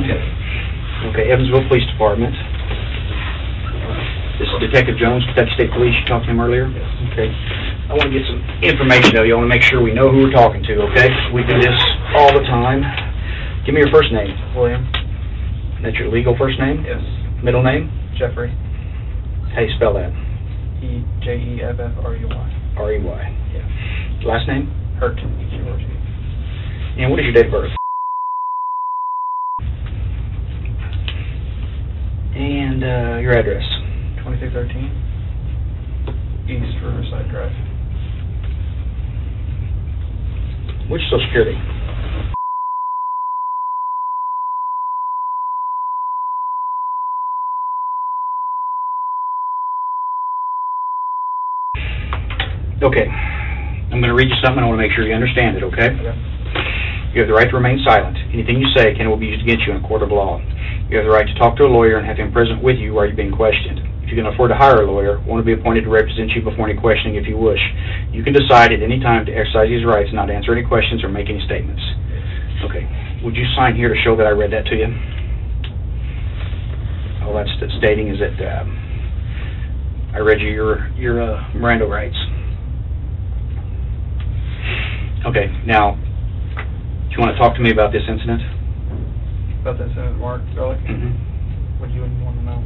Department? Okay, Evansville Police Department. This is Detective Jones, Kentucky State Police. You talked to him earlier? Yes. Okay. I want to get some information, though. You want to make sure we know who we're talking to, okay? We do this all the time. Give me your first name. William. That's your legal first name? Yes. Middle name? Jeffrey. How you spell that? Jeffrey. R-E-Y. Yeah. Last name? Hurt. And what is your date of birth? And your address? 2313 East Riverside Drive. Which Social Security? Okay. I'm going to read you something. I want to make sure you understand it, okay? Okay. You have the right to remain silent. Anything you say can will be used against you in a court of law. You have the right to talk to a lawyer and have him present with you while you're being questioned. If you can afford to hire a lawyer, one will be appointed to represent you before any questioning if you wish. You can decide at any time to exercise these rights and not answer any questions or make any statements. Okay. Would you sign here to show that I read that to you? All that's stating is that I read you your Miranda rights. Okay. Now, do you want to talk to me about this incident? About that incident, Mark Garlic? Mm-hmm. What do you want to know?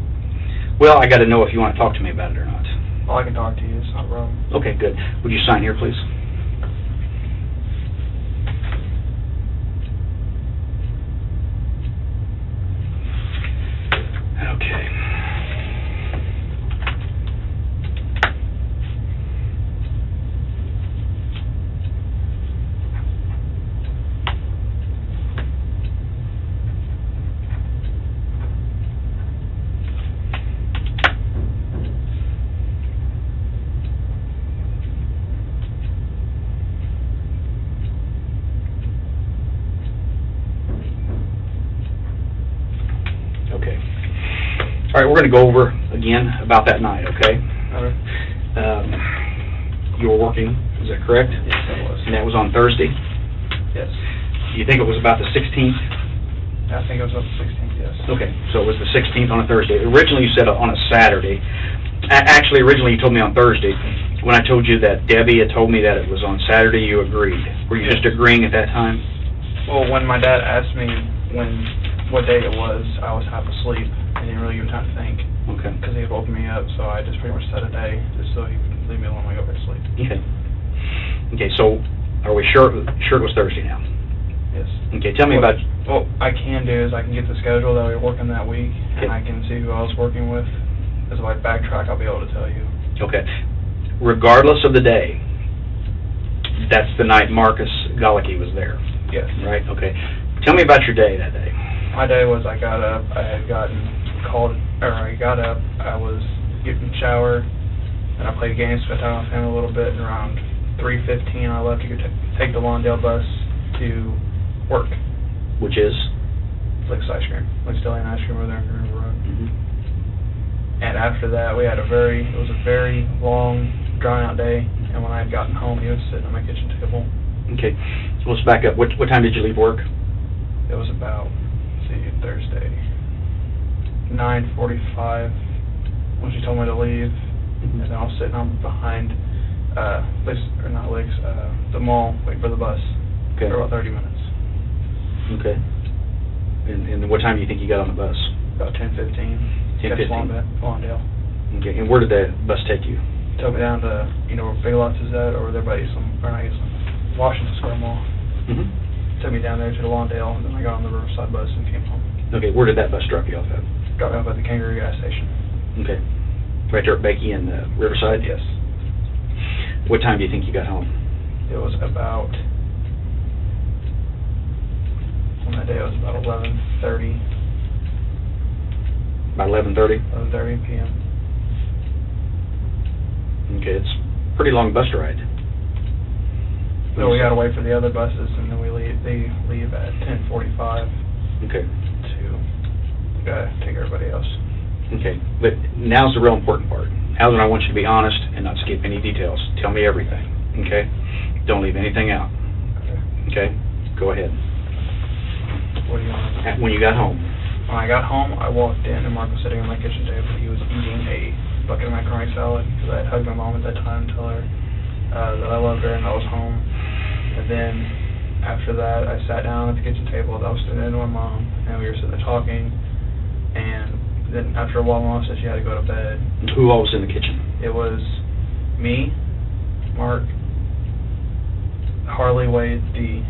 Well, I got to know if you want to talk to me about it or not. Well, I can talk to you. It's not a problem. Okay, good. Would you sign here, please? Okay. Okay. All right, we're going to go over again about that night, okay? Okay. You were working, is that correct? Yes, that was. And that was on Thursday? Yes. Do you think it was about the 16th? I think it was up to 16th, yes. Okay, so it was the 16th on a Thursday. Originally you said on a Saturday. Actually, originally you told me on Thursday. When I told you that Debbie had told me that it was on Saturday, you agreed. Were you just agreeing at that time? Well, when my dad asked me what day it was, I was half asleep. I didn't really give time to think. Okay. Because he had woken me up, so I just pretty much set a day just so he would leave me alone when I go back to sleep. Okay. Okay, so are we sure it was Thursday now? Yes. Okay, tell me about... What I can do is I can get the schedule that we were working that week, Okay. and I can see who I was working with. As if I backtrack, I'll be able to tell you. Okay. Regardless of the day, that's the night Marcus Galicki was there, Yes. right? Okay. Tell me about your day that day. My day was I got up, I had gotten called, or I got up, I was getting shower, and I played games, spent time with him a little bit, and around 3:15 I left to go take the Lawndale bus to work. Which is? Flick's Ice Cream. Flick's Deli and Ice Cream over there on Green River Road. Mm-hmm. And after that, it was a very long, drawn-out day, and when I had gotten home, he was sitting on my kitchen table. Okay. So let's back up. What time did you leave work? It was about, Thursday, 9:45 when she told me to leave, Mm-hmm. and then I was sitting on behind the mall waiting for the bus Okay. for about 30 minutes. Okay. And what time do you think you got on the bus? About 10:15. 10:15. Lawndale. Okay. And where did the bus take you? Took me down to, where Big Lots is at, over there by Washington Square Mall. Mm-hmm. Took me down there to the Lawndale, and then I got on the Riverside bus and came home. Okay. Where did that bus drop you off at? Dropped me off at the Kangaroo gas station. Okay. Right there at Becky and Riverside? Yes. What time do you think you got home? It was about, on that day it was about 11:30. About 11:30? 11:30 p.m. Okay, it's a pretty long bus ride. So we got to wait for the other buses, and then they leave at 10:45 Okay. to take everybody else. Okay, but now's the real important part. Alvin, I want you to be honest and not skip any details. Tell me everything, okay? Don't leave anything out, Okay. okay? Go ahead. What do you want? When you got home. When I got home, I walked in, and Mark was sitting at my kitchen table. He was eating a bucket of macaroni salad, because I had hugged my mom at that time to tell her that I loved her and I was home. And then after that, I sat down at the kitchen table. I was sitting with my mom, and we were sitting there talking. And then after a while, Mom said she had to go to bed. Who all was in the kitchen? It was me, Mark, Harley Wade, the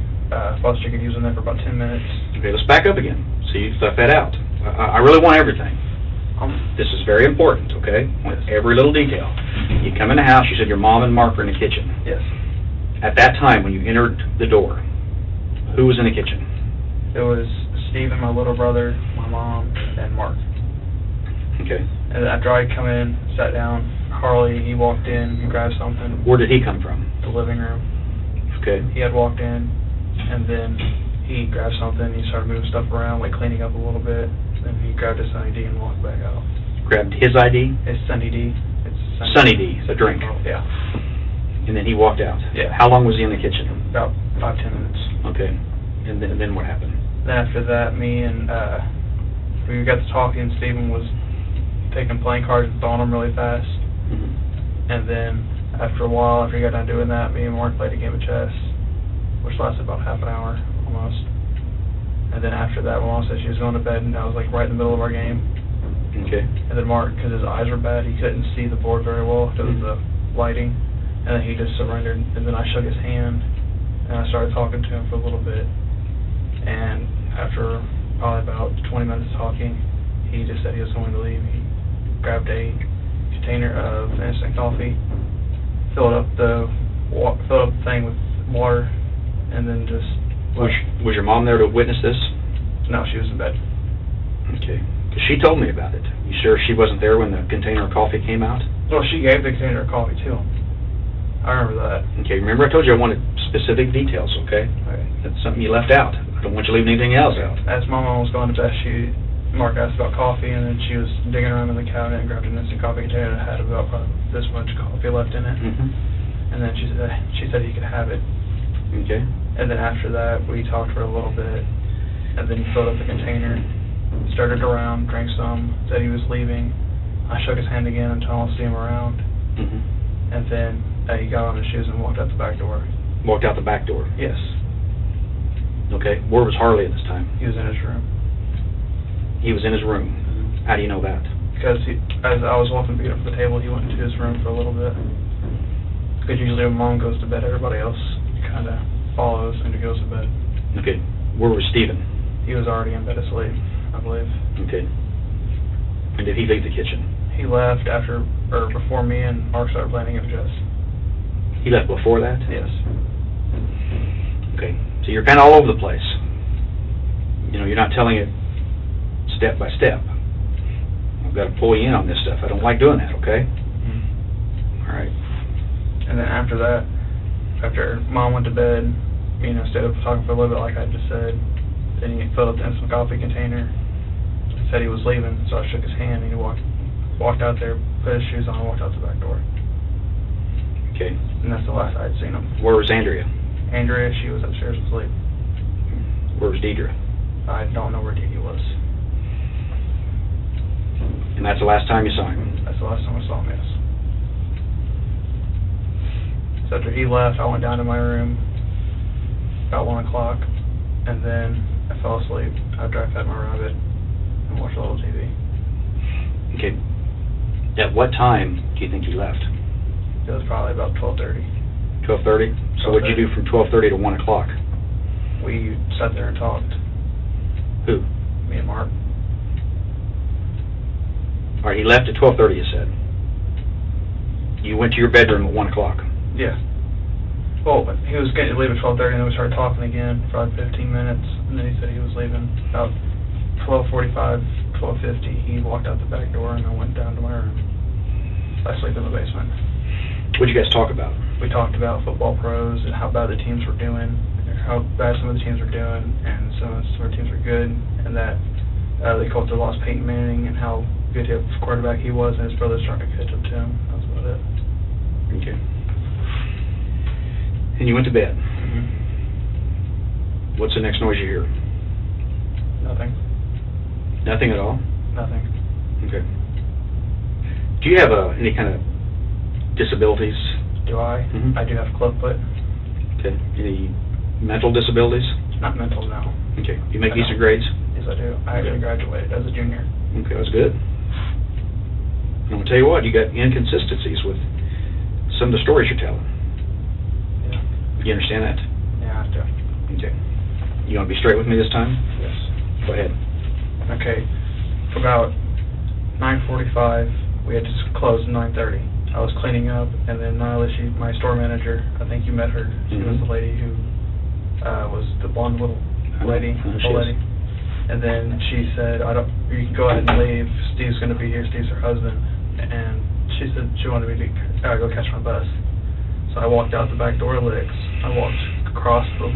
foster kid. He was in there for about 10 minutes. Okay, let's back up again. So you left that out. I really want everything. This is very important, okay? I want every little detail. You come in the house, you said your mom and Mark were in the kitchen. Yes. At that time, when you entered the door, who was in the kitchen? It was Steve and my little brother, my mom, and Mark. Okay. And after I come in, sat down, Harley, he walked in and grabbed something. Where did he come from? The living room. Okay. He had walked in, and then he grabbed something. He started moving stuff around, like cleaning up a little bit. Then he grabbed his Sunny D and walked back out. Grabbed his ID? His Sunny D. It's Sunny D, the drink. Yeah. And then he walked out. Yeah. How long was he in the kitchen? About 5-10 minutes. Okay. And then what happened? Then after that, me and we got to talking. Stephen was taking playing cards and throwing them really fast. Mm-hmm. And then after a while, after he got done doing that, me and Mark played a game of chess, which lasted about half an hour almost. And then after that, my mom said she was going to bed, and I was like right in the middle of our game. Okay. And then Mark, because his eyes were bad, he couldn't see the board very well because of the lighting. And then he just surrendered. And then I shook his hand, and I started talking to him for a little bit. And after probably about 20 minutes of talking, he just said he was going to leave. He grabbed a container of instant coffee, filled up the thing with water, and then just Was your mom there to witness this? No, she was in bed. Okay. 'Cause she told me about it. You sure she wasn't there when the container of coffee came out? Well, she gave the container of coffee to him. I remember that. Okay, remember I told you I wanted specific details, okay? Okay. That's something you left out. I don't want you leaving anything else out. As my mom was going to bed, Mark asked about coffee, and then she was digging around in the cabinet and grabbed an instant coffee container that had about probably this much coffee left in it. Mm-hmm. And then she said he could have it. Okay. And then after that, we talked for a little bit, and then he filled up the container, started around, drank some, said he was leaving. I shook his hand again until I don't see him around. Mm-hmm. And then he got on his shoes and walked out the back door. Walked out the back door? Yes. Okay. Where was Harley at this time? He was in his room. He was in his room. Mm-hmm. How do you know that? Because as I was walking to get up from the table, he went into his room for a little bit. Because usually when Mom goes to bed, everybody else kind of follows and goes to bed. Okay. Where was Stephen? He was already in bed asleep, I believe. Okay. And did he leave the kitchen? He left before me and Mark started playing of chess. He left before that? Yes. Okay. So you're kind of all over the place. You know, you're not telling it step by step. I've got to pull you in on this stuff. I don't like doing that, okay? Mm-hmm. All right. And then after that, after Mom went to bed, instead of talking for a little bit like I just said, then he filled up the instant coffee container, said he was leaving, so I shook his hand, and he walked out there, put his shoes on, and walked out the back door. Okay. And that's the last I'd seen him. Where was Andrea? Andrea, she was upstairs asleep. Where was Deidre? I don't know where Deidre was. And that's the last time you saw him? That's the last time I saw him, yes. So after he left, I went down to my room about 1 o'clock, and then I fell asleep after I fed my rabbit and watched a little TV. Okay. At what time do you think he left? It was probably about 12:30. 12:30? So what did you do from 12:30 to 1 o'clock? We sat there and talked. Who? Me and Mark. All right, he left at 12:30, you said. You went to your bedroom at 1 o'clock. Yeah. Well, he was going to leave at 12:30, and then we started talking again for about 15 minutes, and then he said he was leaving about 12:45, 12:50. He walked out the back door, and I went down to my room. I sleep in the basement. What did you guys talk about? We talked about football pros and how bad the teams were doing, how bad some of the teams were doing, and some of the teams were good, and that they called the lost Peyton Manning and how good of a quarterback he was, and his brother's trying to catch up to him. That was about it. Okay. And you went to bed. Mm-hmm. What's the next noise you hear? Nothing. Nothing at all? Nothing. Okay. Do you have any kind of disabilities? Do I? Mm-hmm. I do have clubfoot. Okay. Any mental disabilities? Not mental, no. Okay. You make decent grades? Yes, I do. I actually graduated as a junior. Okay, that's good. I'm going to tell you what, you got inconsistencies with some of the stories you're telling. Yeah. You understand that? Yeah, I do. Okay. You want to be straight with me this time? Yes. Go ahead. Okay. About 9:45, we had to close at 9:30. I was cleaning up, and then Nyla, my store manager, I think you met her. She was the lady who was the blonde little lady, lady. And then she said, you can go ahead and leave. Steve's going to be here. Steve's her husband. And she said she wanted me to go catch my bus. So I walked out the back door of Licks. I walked across the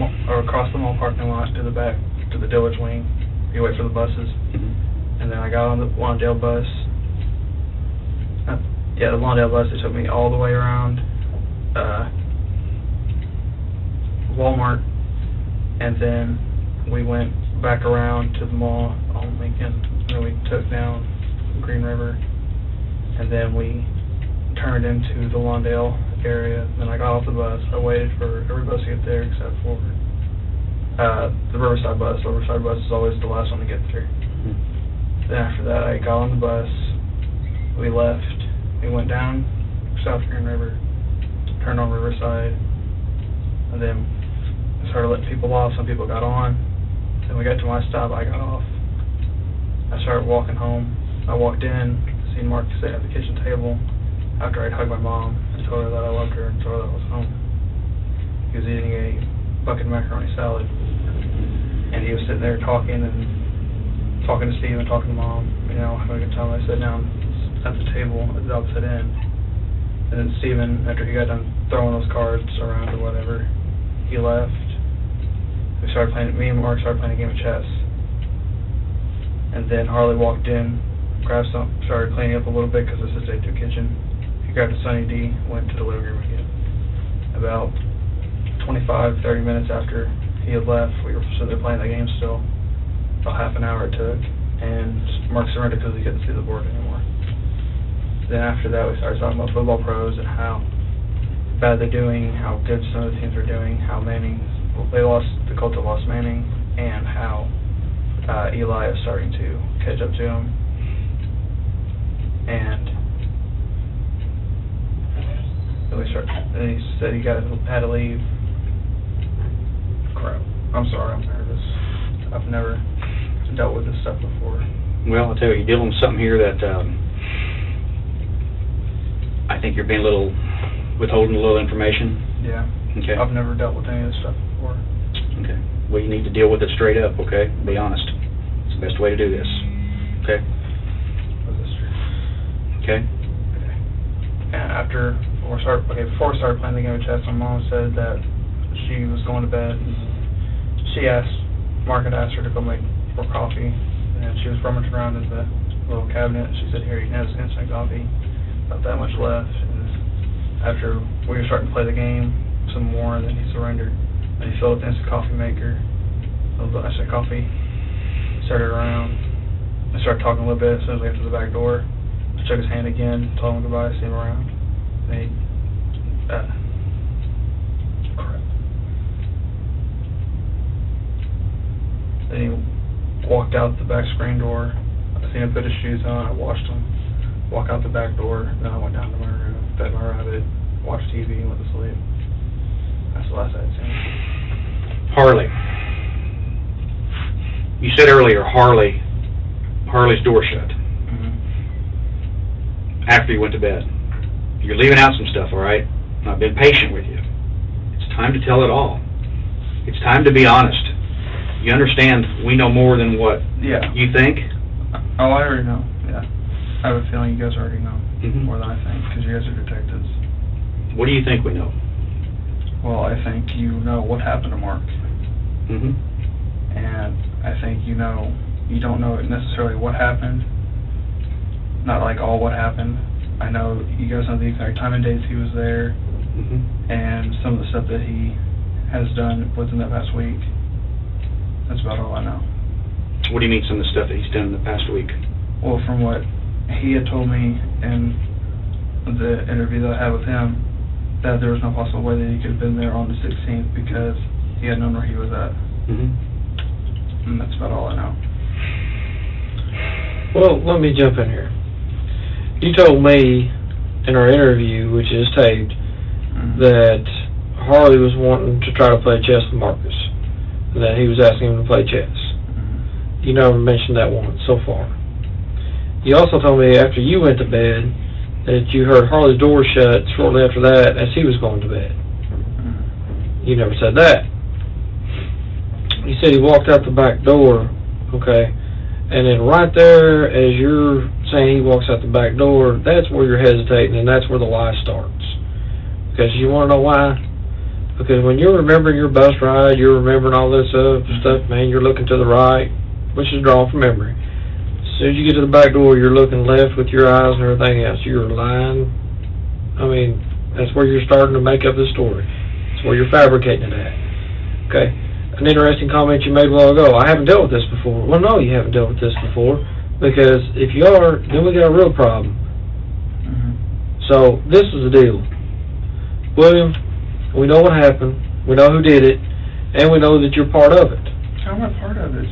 mall parking lot to the back, to the Dillard's wing. You wait for the buses. And then I got on the Lawndale bus. The Lawndale bus. It took me all the way around Walmart, and then we went back around to the mall on Lincoln, and then we took down Green River, and then we turned into the Lawndale area. Then I got off the bus. I waited for every bus to get there except for the Riverside bus. The Riverside bus is always the last one to get through. Then after that, I got on the bus. We left. We went down South Green River, turned on Riverside, and then started letting people off. Some people got on. Then we got to my stop. I got off. I started walking home. I walked in, seen Mark sit at the kitchen table after I'd hugged my mom and told her that I loved her and told her that I was home. He was eating a bucket of macaroni salad, and he was sitting there talking to Steve and talking to Mom, having a good time. I sat down at the table at the opposite end, and then Steven, after he got done throwing those cards around or whatever, he left. Me and Mark started playing a game of chess, and then Harley walked in, grabbed some, started cleaning up a little bit because this is a kitchen. He grabbed a Sunny D, went to the living room again. About 25, 30 minutes after he had left, we were sitting there playing the game still. About half an hour it took, and Mark surrendered because he couldn't see the board anymore. Then after that, we started talking about football pros and how bad they're doing, how good some of the teams are doing, how the Colts have lost Manning, and how Eli is starting to catch up to him. And then he said he had to leave. Crap. I'm sorry, I'm nervous. I've never dealt with this stuff before. Well, I'll tell you, you're dealing with something here that I think you're being withholding a little information. Yeah. Okay. I've never dealt with any of this stuff before. Okay. Well, you need to deal with it straight up, okay? Be honest. It's the best way to do this. Okay? Was this true? Okay? Okay. And before we started playing the game of chess, my mom said that she was going to bed, and Mark had asked her to go make more coffee, and she was rummaging around in the little cabinet, and she said, here, you can have this instant coffee, about that much left. And after we were starting to play the game some more, and then he surrendered, and he filled up the instant coffee maker, filled the instant coffee, started around, I started talking a little bit as soon as we got to the back door. I shook his hand again, told him goodbye, see him around. And crap. Then he walked out the back screen door. I seen him put his shoes on. I watched him walk out the back door. Then I went down to my room, fed my rabbit, watched TV, and went to sleep. That's the last I had seen. Harley. You said earlier Harley's door shut. After you went to bed. You're leaving out some stuff, all right? And I've been patient with you. It's time to tell it all. It's time to be honest. You understand we know more than what you think? Oh, I already know, yeah. I have a feeling you guys already know more than I think, because you guys are detectives. What do you think we know? Well, I think you know what happened to Mark. And I think you don't know necessarily what happened, not like all what happened. I know you guys know the exact time and dates he was there, and some of the stuff that he has done within that past week. That's about all I know. What do you mean some of the stuff that he's done in the past week? Well, from what he had told me in the interview that I had with him, that there was no possible way that he could have been there on the 16th because he had known where he was at. And that's about all I know. Well, let me jump in here. You told me in our interview, which is taped, that Harley was wanting to try to play chess with Marcus, and that he was asking him to play chess. You never mentioned that once so far. You also told me after you went to bed that you heard Harley's door shut shortly after that as he was going to bed. You never said that. You said he walked out the back door, okay, and then right there as you're saying he walks out the back door, that's where you're hesitating, and that's where the lie starts. Because you want to know why? Because when you're remembering your bus ride, you're remembering all this stuff, man, you're looking to the right, which is drawn from memory. As soon as you get to the back door, you're looking left with your eyes and everything else. You're lying. I mean, that's where you're starting to make up the story. That's where you're fabricating it at. Okay? An interesting comment you made a while ago. I haven't dealt with this before. Well, no, you haven't dealt with this before. Because if you are, then we got a real problem. So, this is the deal. William, we know what happened. We know who did it. And we know that you're part of it. How am I part of it?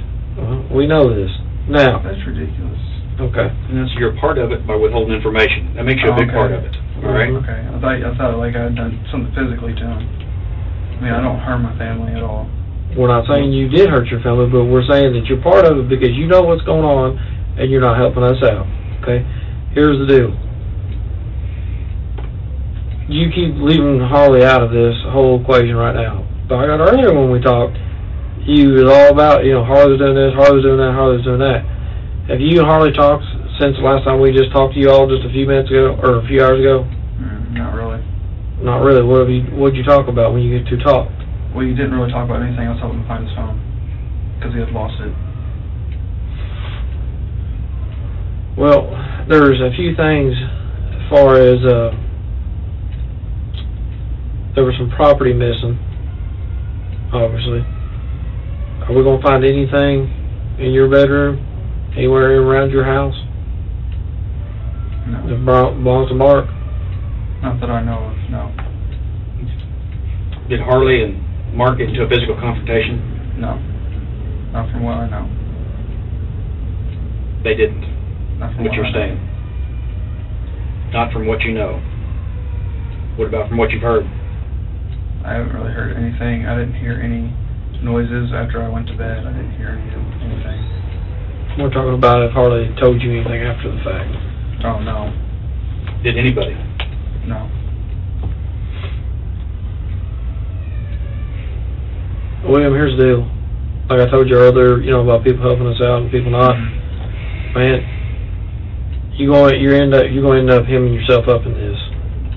We know this. Now. That's ridiculous. Okay. And so you're a part of it by withholding information. That makes you a big part of it. All right? Okay. I thought like I had done something physically to him. I mean, I don't harm my family at all. We're not saying you did hurt your family, but we're saying that you're part of it because you know what's going on and you're not helping us out. Okay? Here's the deal. You keep leaving Harley out of this whole equation right now. But I got earlier when we talked, you was all about, Harley's doing this, Harley's doing that, Harley's doing that. Have you and Harley talked since the last time we just talked to you all just a few minutes ago, or a few hours ago? Not really. Not really. What did you talk about when you get to talk? Well, you didn't really talk about anything. I was helping him find his phone because he had lost it. Well, there's a few things as far as there was some property missing, obviously. Are we going to find anything in your bedroom, anywhere around your house? No. That belongs to Mark? Not that I know of, no. Did Harley and Mark get into a physical confrontation? No. Not from what I know. They didn't. Not from what you're saying. Not from what you know. What about from what you've heard? I haven't really heard anything. I didn't hear any noises after I went to bed. I didn't hear anything. We're talking about if Harley told you anything after the fact. Oh, no. Did anybody? No. William, here's the deal. Like I told you earlier, about people helping us out and people not. Man, you're going to end up hemming yourself up in this.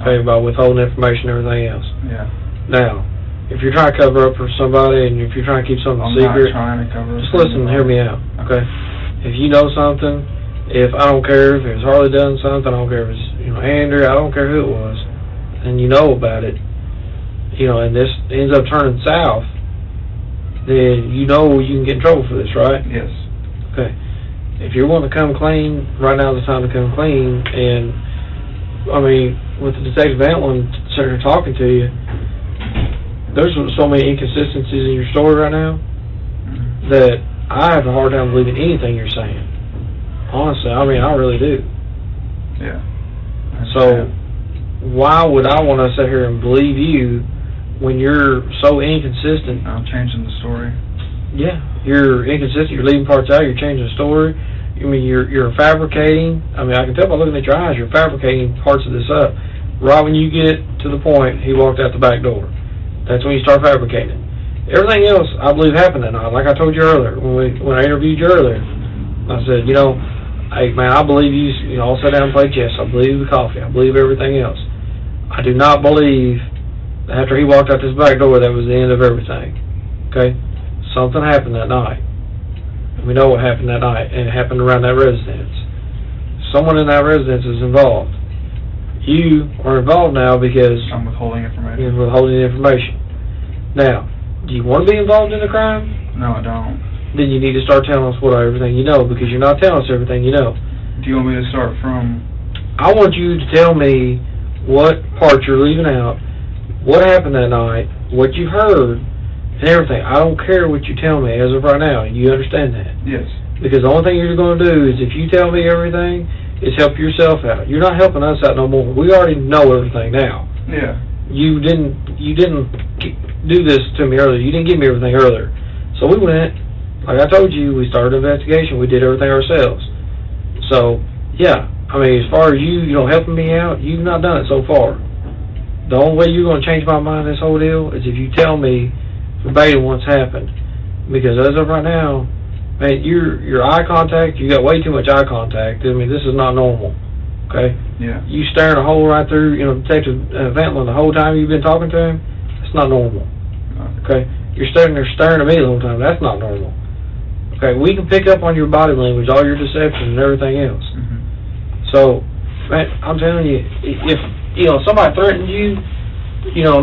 Okay, by withholding information and everything else. Yeah. Now, if you're trying to cover up for somebody and if you're trying to keep something secret, not trying to cover up. Just listen and hear me out, okay? If you know something, I don't care if it was Harley done something, I don't care if it's Andrew, I don't care who it was, and you know about it, and this ends up turning south, then you know you can get in trouble for this, right? Yes. Okay. If you're wanting to come clean, right now is the time to come clean, and I mean, with the Detective Antwin sitting here talking to you, there's so many inconsistencies in your story right now that I have a hard time believing anything you're saying. Honestly, I mean, I really do. Yeah. So, why would I want to sit here and believe you when you're so inconsistent? I'm changing the story. Yeah, you're inconsistent. You're leaving parts out. You're changing the story. I mean, you're fabricating. I mean, I can tell by looking at your eyes, you're fabricating parts of this up. Right when you get to the point he walked out the back door, that's when you start fabricating. Everything else, I believe, happened that night. Like I told you earlier, when I interviewed you earlier, I said, hey, man, I believe you all sat down and played chess. I believe the coffee. I believe everything else. I do not believe that after he walked out this back door, that was the end of everything. Okay? Something happened that night. And we know what happened that night, and it happened around that residence. Someone in that residence is involved. You are involved now because I'm withholding information. You're withholding information. Now, do you want to be involved in the crime? No, I don't. then you need to start telling us everything you know, because you're not telling us everything you know. Do you want me to start from? I want you to tell me what part you're leaving out, what happened that night, what you heard, and everything. I don't care what you tell me as of right now. You understand that? Yes. Because the only thing you're going to do is, if you tell me everything, is help yourself out. You're not helping us out no more. We already know everything now. Yeah. You didn't do this to me earlier. You didn't give me everything earlier. So we went, like I told you, we started an investigation. We did everything ourselves. So, yeah, I mean, as far as you helping me out, you've not done it so far. The only way you're going to change my mind in this whole deal is if you tell me verbatim what's happened. Because as of right now, man, your eye contact, you got way too much eye contact. I mean, this is not normal. Okay? Yeah. You staring a hole right through, Detective Ventland the whole time you've been talking to him. That's not normal. Okay? You're standing there staring at me the whole time. That's not normal. Okay? We can pick up on your body language, all your deception and everything else. Mm-hmm. So, man, I'm telling you, if somebody threatened you,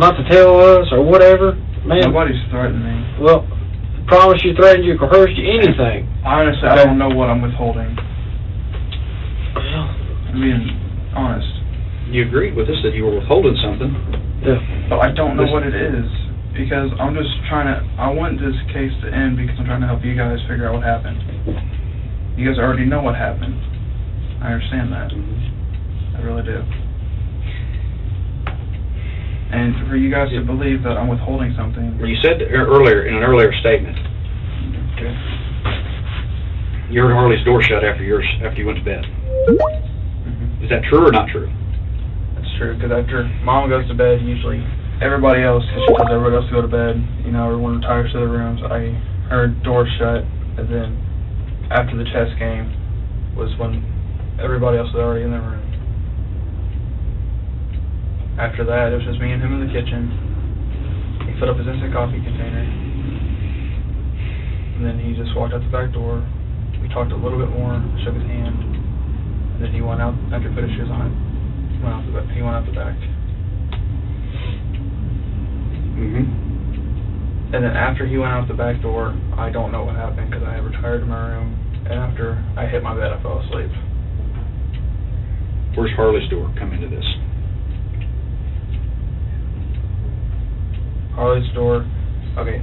not to tell us or whatever, man. Nobody's threatening me. Well, promise you, threatened you, coerced you, anything. Honestly, I don't know what I'm withholding. Well, I'm being honest. You agreed with us that you were withholding something. yeah. But I don't know what it is, because I'm just I want this case to end because I'm trying to help you guys figure out what happened. You guys already know what happened. I understand that. I really do. And for you guys to believe that I'm withholding something. Well, you said earlier, in an earlier statement, Okay. you heard Harley's door shut after you went to bed. Mm-hmm. Is that true or not true? That's true, because after Mom goes to bed, usually everybody else, because she tells everybody else to go to bed, everyone retires to their rooms, I heard doors shut, and then after the chess game was when everybody else was already in their room. After that, it was just me and him in the kitchen. He filled up his instant coffee container, and then he just walked out the back door. We talked a little bit more, shook his hand, and then he went out after he put his shoes on. He went out the back. Mm-hmm. And then after he went out the back door, I don't know what happened because I had retired to my room, and after I hit my bed, I fell asleep. Where's Harley's door come into this? Harley's door, okay.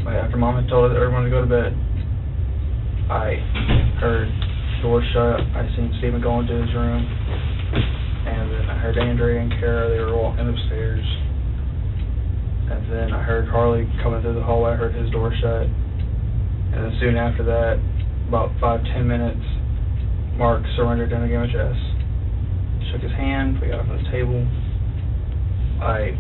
After Mom had told everyone to go to bed, I heard door shut. I seen Stephen go into his room, and then I heard Andrea and Kara. They were walking upstairs, and then I heard Harley coming through the hallway. I heard his door shut, and then soon after that, about 5-10 minutes, Mark surrendered in a game of chess. Shook his hand. We got up on the table. I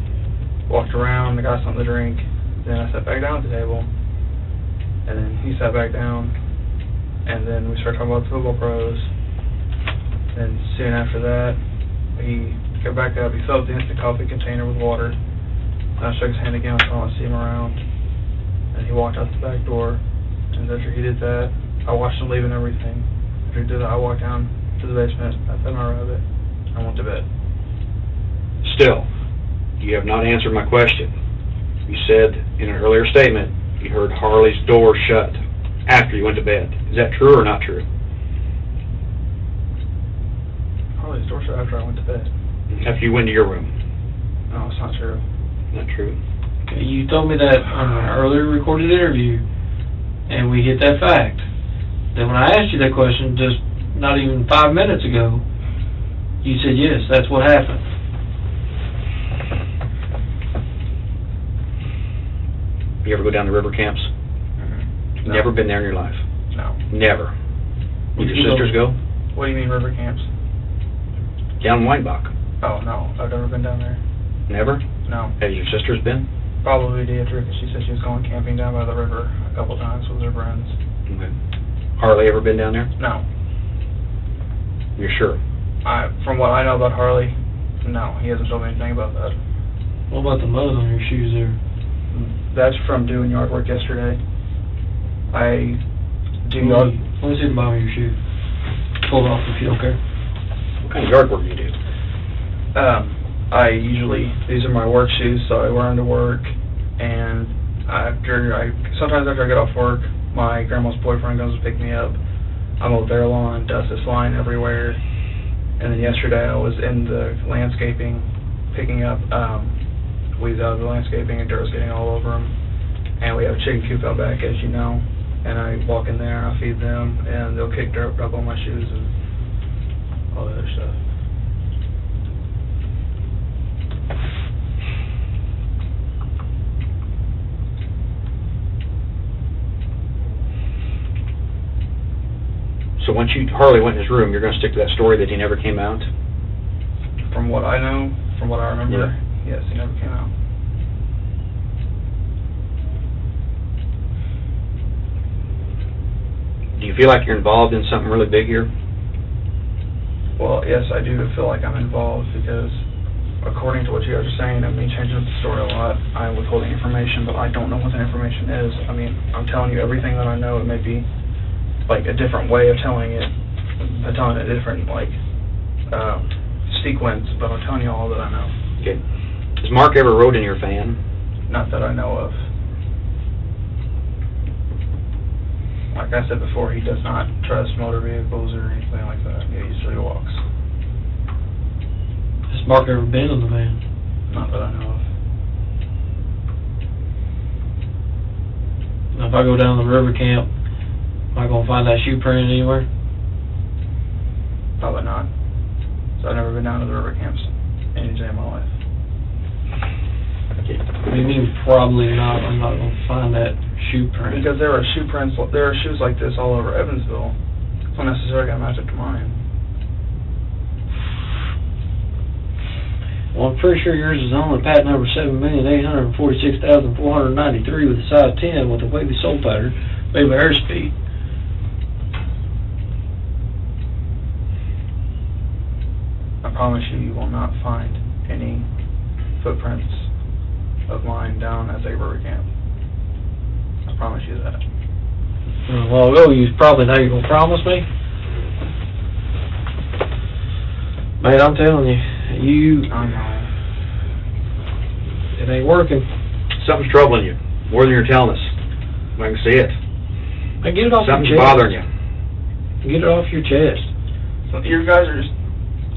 walked around. I got something to drink. Then I sat back down at the table, and then he sat back down, and then we started talking about the football pros. And soon after that, he got back up. He filled the instant coffee container with water. And I shook his hand again, so I wanted to see him around. And he walked out the back door, and after he did that, I watched him leave and everything. After he did that, I walked down to the basement. I fed my rabbit. I went to bed. Still, you have not answered my question. You said in an earlier statement you heard Harley's door shut after you went to bed. Is that true or not true? Harley's door shut after I went to bed. After you went to your room. No, it's not true. Not true. Okay, you told me that on an earlier recorded interview, and we hit that fact. Then when I asked you that question just not even 5 minutes ago, you said yes, that's what happened. You ever go down to river camps? No. Never been there in your life? No. Never. Would your sisters go? What do you mean river camps? Down in Weinbach? Oh, no. I've never been down there. Never? No. Has your sisters been? Probably did, because she said she was going camping down by the river a couple times with her friends. Okay. Harley ever been down there? No. You're sure? From what I know about Harley, no. He hasn't told me anything about that. What about the mud on your shoes there? That's from doing yard work yesterday. I do Let yard... me see the bottom of your shoe. Pull it off if you don't care. What kind of yard work do you do? these are my work shoes, so I wear them to work, and sometimes after I get off work, my grandma's boyfriend goes to pick me up. I mow their lawn, dust is flying everywhere, and then yesterday I was in the landscaping, picking up weeds out of the landscaping, and dirt was getting all over them, and we have a chicken coop out back, as you know, and I walk in there, and I feed them, and they'll kick dirt up on my shoes and all that other stuff. So once Harley went in his room, you're going to stick to that story that he never came out? From what I know, from what I remember, yes, he never came out. Do you feel like you're involved in something really big here? Well, yes, I do feel like I'm involved because, according to what you guys are saying, and me changing up the story a lot, I'm withholding information, but I don't know what the information is. I mean, I'm telling you everything that I know. It may be like a different way of telling it, telling a different sequence, but I'm telling you all that I know. Okay. Has Mark ever rode in your van? Not that I know of. Like I said before, he does not trust motor vehicles or anything like that. He usually walks. Has Mark ever been in the van? Not that I know of. Now, if I go down to the river camp, am I going to find that shoe print anywhere? Probably not. So I've never been down to the river camps any day in my life. What do you mean, probably not? I'm not going to find that shoe print. Because there are shoes like this all over Evansville. It's not necessarily going to match up to mine. Well, I'm pretty sure yours is only patent number 7,846,493 with a size 10 with a wavy sole pattern, wavy airspeed. I promise you will not find any footprints of mine down at the river camp. I promise you that. A while ago, you probably know you're going to promise me. Man, I'm telling you, I know. It ain't working. Something's troubling you, more than you're telling us. I can see it. Hey, get it off Something's your chest. bothering you. Get it off your chest. So you guys are just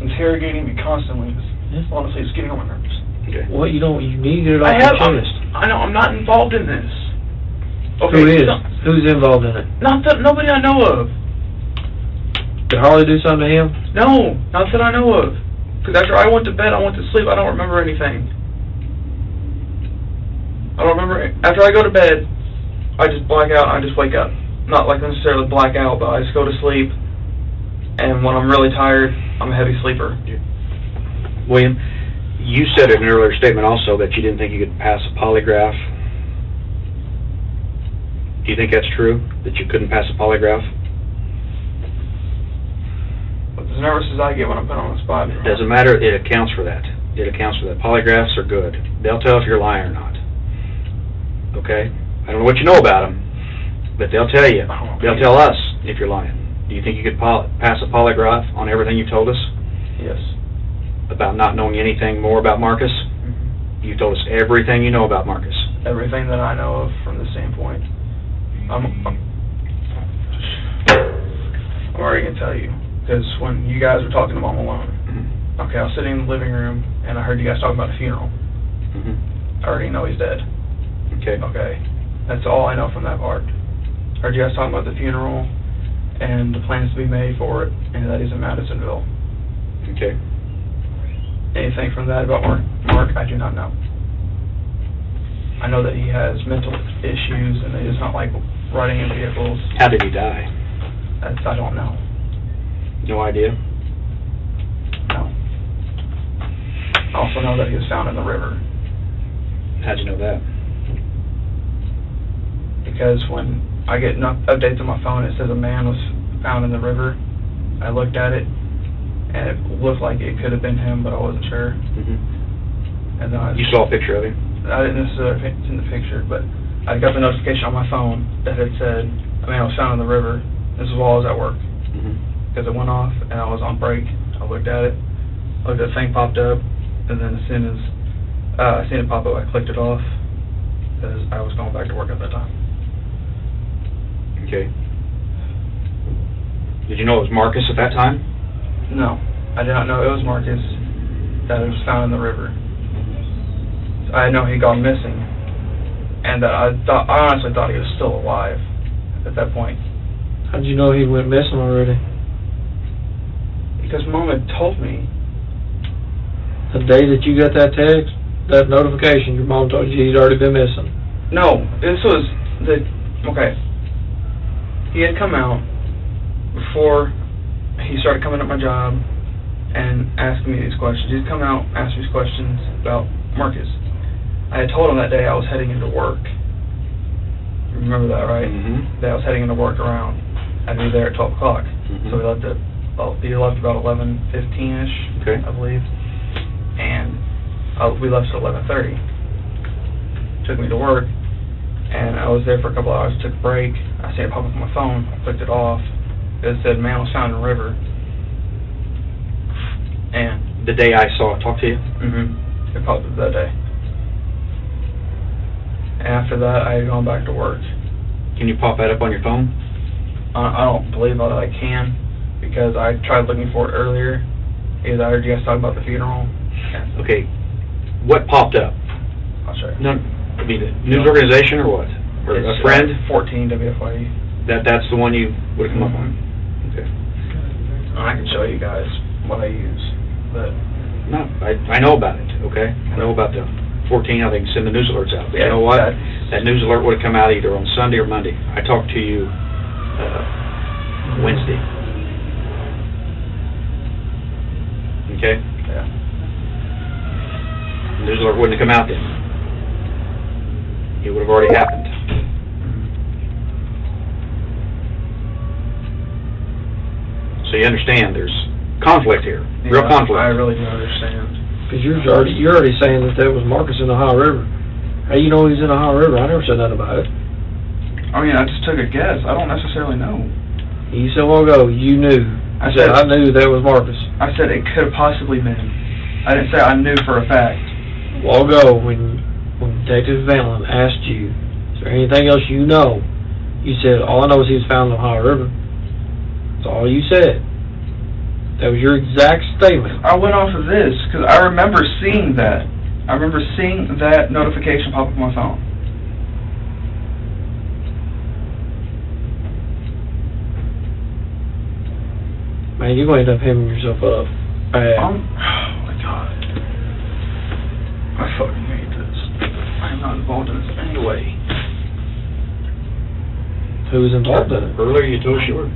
interrogating me constantly. Yeah. Honestly, it's getting on my nerves. Okay. Well, you need to get it off your chest. I know, I'm not involved in this. Okay, Who is? Who's involved in it? Nobody I know of. Did Harley do something to him? No, not that I know of. Because after I went to bed, I went to sleep, I don't remember anything. I don't remember. After I go to bed, I just black out, I just wake up. Not like necessarily black out, but I just go to sleep. And when I'm really tired, I'm a heavy sleeper. William, you said in an earlier statement also that you didn't think you could pass a polygraph. Do you think that's true, that you couldn't pass a polygraph? But as nervous as I get when I'm put on the spot. It doesn't matter, it accounts for that. It accounts for that. Polygraphs are good. They'll tell if you're lying or not. Okay? I don't know what you know about them, but they'll tell you. They'll tell us if you're lying. Do you think you could pass a polygraph on everything you told us? Yes. About not knowing anything more about Marcus? Mm-hmm. You told us everything you know about Marcus. Everything that I know of from the standpoint. I'm already going to tell you. Because when you guys were talking to Mom alone, okay, I was sitting in the living room, and I heard you guys talking about the funeral. I already know he's dead. Okay. Okay. That's all I know from that part. Heard you guys talking about the funeral, and the plans to be made for it, and that he's in Madisonville. Okay. Anything from that about Mark, I do not know. I know that he has mental issues, and that he does not like riding in vehicles. How did he die? I don't know. No idea? No. I also know that he was found in the river. How'd you know that? Because when I get updates on my phone, it says a man was found in the river. I looked at it, and it looked like it could have been him, but I wasn't sure. And then You saw a picture of him? I didn't necessarily see the picture, but I got the notification on my phone that it said a man was found in the river. This is while I was at work. Because it went off, and I was on break. I looked at it. The thing popped up, and then as soon as I seen it pop up, I clicked it off, because I was going back to work at that time. Okay. Did you know it was Marcus at that time? No, I did not know it was Marcus, that it was found in the river. I know he'd gone missing, and that I honestly thought he was still alive at that point. How did you know he went missing already? Because Mom had told me. The day that you got that text, that notification, your mom told you he'd already been missing. No, this was okay. He had come out before he started coming at my job and asking me these questions. He'd come out, ask me these questions about Marcus. I had told him that day I was heading into work. You remember that, right? Mm-hmm. That I was heading into work around. I'd be there at 12 o'clock. Mm-hmm. So he left about 11:15ish, okay. I believe. And we left at 11:30. Took me to work, and I was there for a couple hours, took a break. I seen it pop up on my phone. I clicked it off. It said, "Man was found in the river." And the day I saw it, talk to you? It popped up that day. And after that, I had gone back to work. Can you pop that up on your phone? I don't believe that I can, because I tried looking for it earlier. Because I heard you guys talk about the funeral. Okay. What popped up? I'll show you. No, I mean, the news organization or what? Or It's a friend? 14 WFYE. That's the one you would have come up on? Okay. I can show you guys what I use, but No, I know about it, okay? I know about the 14, how they can send the news alerts out. But yeah, you know what? That news alert would have come out either on Sunday or Monday. I talked to you Wednesday. Okay? Yeah. The news alert wouldn't have come out then. It would have already happened. So you understand there's conflict here, real conflict. I really do understand. Because you're already saying that was Marcus in the Ohio River. How you know he's in the Ohio River? I never said nothing about it. I mean, I just took a guess. I don't necessarily know. You said a while ago you knew. I said I knew that was Marcus. I said it could have possibly been. I didn't say I knew for a fact. A while ago, when Detective Vanlin asked you, is there anything else you know? You said, all I know is he was found in the Ohio River. That's all you said. That was your exact statement. I went off of this because I remember seeing that. I remember seeing that notification pop up on my phone. Man, you're going to end up hemming yourself up. Bad. Oh my God. I fucking hate this. I'm not involved in this anyway. Who was involved in it? Earlier you told us you were.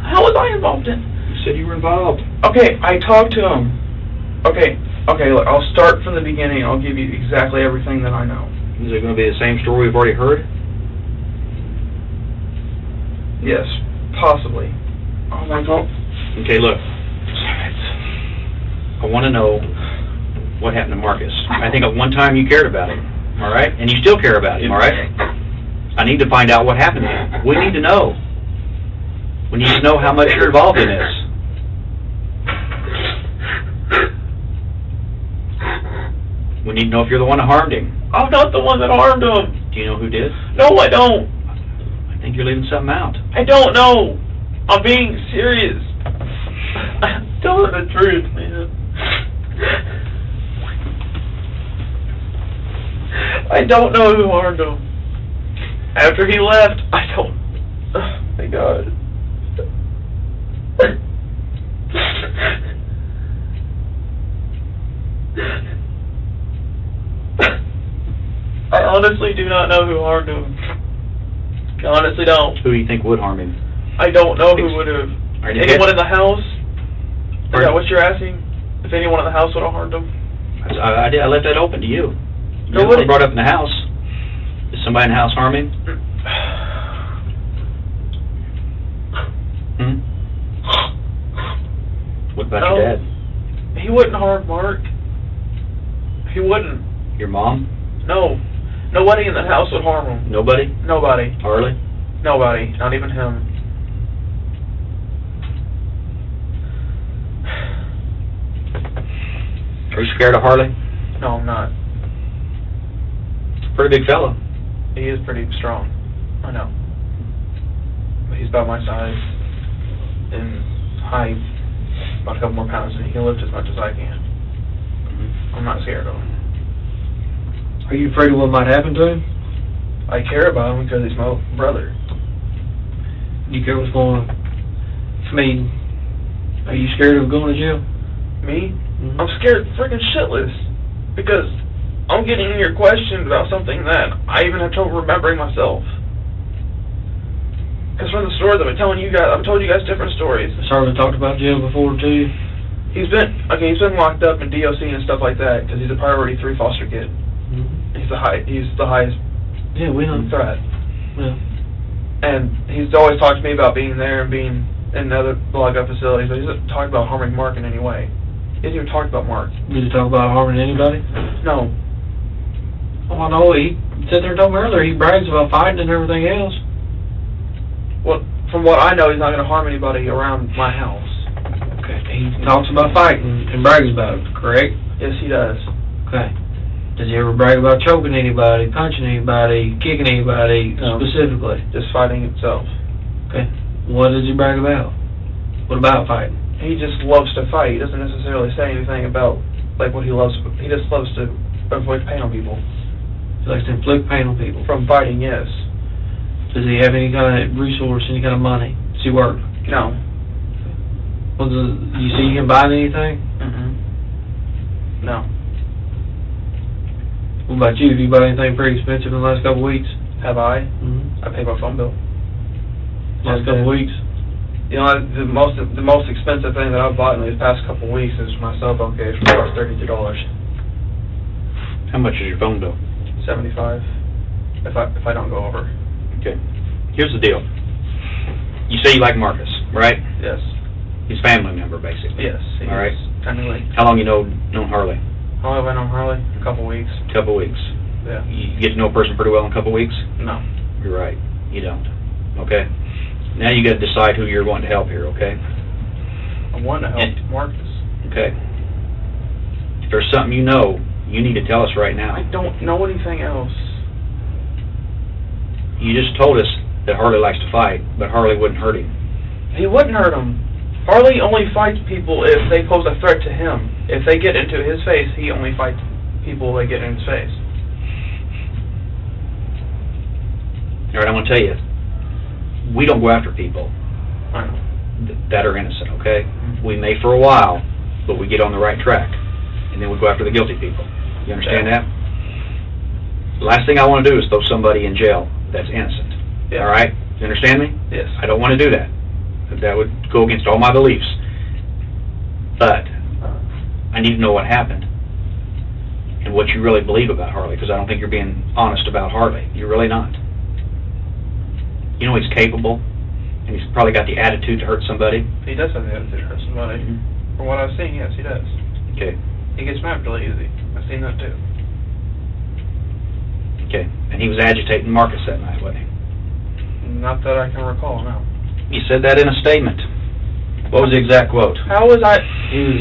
How was I involved in? You said you were involved. Okay, I talked to him. Okay, look, I'll start from the beginning. I'll give you exactly everything that I know. Is it going to be the same story we've already heard? Yes, possibly. Oh my God. Okay, look. I want to know what happened to Marcus. I think at one time you cared about him, all right? And you still care about him, all right? I need to find out what happened to him. We need to know. We need to know how much you're involved in this. We need to know if you're the one that harmed him. I'm not the one that harmed him. Do you know who did? No, I don't. I think you're leaving something out. I don't know. I'm being serious. I'm telling the truth, man. I don't know who harmed him. After he left, I don't... Oh, my God. I honestly do not know who harmed him. I honestly don't. Who do you think would harm him? I don't know who would have. Anyone in the house? Is that what you're asking? If anyone in the house would have harmed him? I left that open to you. You're the one brought up in the house. Is somebody in the house harm him? What about your dad? He wouldn't harm Mark. He wouldn't. Your mom? No. Nobody in the house would harm him. Nobody? Nobody. Harley? Nobody. Not even him. Are you scared of Harley? No, I'm not. Pretty big fella. He is pretty strong. I know. But he's about my size and height, about a couple more pounds, and he can lift as much as I can. I'm not scared of him. Are you afraid of what might happen to him? I care about him because he's my brother. Do you care what's going on? I mean, are you scared of going to jail? Me? I'm scared freaking shitless because I'm getting in your questions about something that I even have trouble remembering myself. Because from the stories I've been telling you guys, I've told you guys different stories. Has Harley talked about jail before to you? He's been locked up in DOC and stuff like that because he's a priority 3 foster kid. He's the highest Yeah, we know. threat. Yeah. And he's always talked to me about being there and being in other lock-up facilities, but he hasn't talked about harming Mark in any way. He hasn't even talked about Mark. Did he talk about harming anybody? No. Oh, I know. He said there told me earlier he brags about fighting and everything else. Well, from what I know, he's not going to harm anybody around my house. Okay. He talks about fighting and brags about it, correct? Yes, he does. Okay. Does he ever brag about choking anybody, punching anybody, kicking anybody specifically? Just fighting himself. Okay. What does he brag about? What about fighting? He just loves to fight. He doesn't necessarily say anything about like what he loves. He just loves to avoid pain on people. He likes to inflict pain on people. From fighting, yes. Does he have any kind of resource, any kind of money? Does he work? No. Well, do you see him buying anything? No. What about you? Have you bought anything pretty expensive in the last couple of weeks? Have I? Mm-hmm. I paid my phone bill. Last couple of weeks? You know, the most expensive thing that I've bought in these past couple of weeks is my cell phone case for about $32. How much is your phone bill? $75. If I don't go over. Okay. Here's the deal. You say you like Marcus, right? Yes. He's a family member, basically. Yes. All right. Technically. How long you known Harley? How long have I known Harley? A couple of weeks. Couple weeks. Yeah. You get to know a person pretty well in a couple weeks? No. You're right. You don't. Okay. Now you got to decide who you're wanting to help here, okay? I want to help Marcus. Okay. If there's something you know, you need to tell us right now. I don't know anything else. You just told us that Harley likes to fight, but Harley wouldn't hurt him. He wouldn't hurt him. Harley only fights people if they pose a threat to him. If they get into his face, he only fights people that get in his face. All right, I'm going to tell you, we don't go after people I know. that are innocent, okay? We may for a while, but we get on the right track, and then we go after the guilty people. You understand that? The last thing I want to do is throw somebody in jail that's innocent. Yeah. All right? You understand me? Yes. I don't want to do that. That would go against all my beliefs. But I need to know what happened and what you really believe about Harley, because I don't think you're being honest about Harley. You're really not. You know he's capable, and he's probably got the attitude to hurt somebody. He does have the attitude to hurt somebody. From what I've seen, yes, he does. Okay. He gets mad really easy. I've seen that too. Okay. And he was agitating Marcus that night, wasn't he? Not that I can recall, no. You said that in a statement. What was the exact quote? How was I? He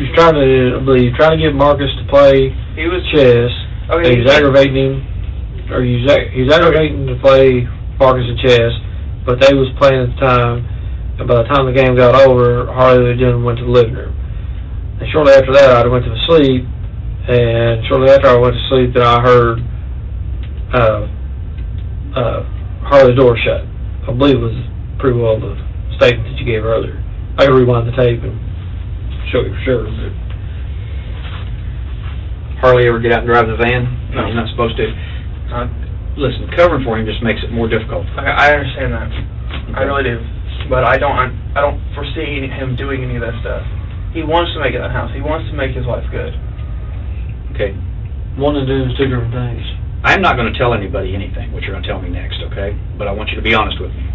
was trying to, I believe, trying to get Marcus to play chess. Okay. He was aggravating him, or he was aggravating to play Marcus at chess, but they was playing at the time, and by the time the game got over, Harley and Jim went to the living room. And shortly after that, I went to sleep, and shortly after I went to sleep, then I heard Harley's door shut. I believe it was pretty well the statement that you gave earlier. I can rewind the tape and show you for sure. But Harley ever get out and drive the van? No. He's not supposed to. Listen, covering for him just makes it more difficult. I understand that. Okay. I really do. But I don't foresee him doing any of that stuff. He wants to make it in the house. He wants to make his life good. Okay. One and two is two different things. I'm not going to tell anybody anything, what you're going to tell me next, okay? But I want you to be honest with me.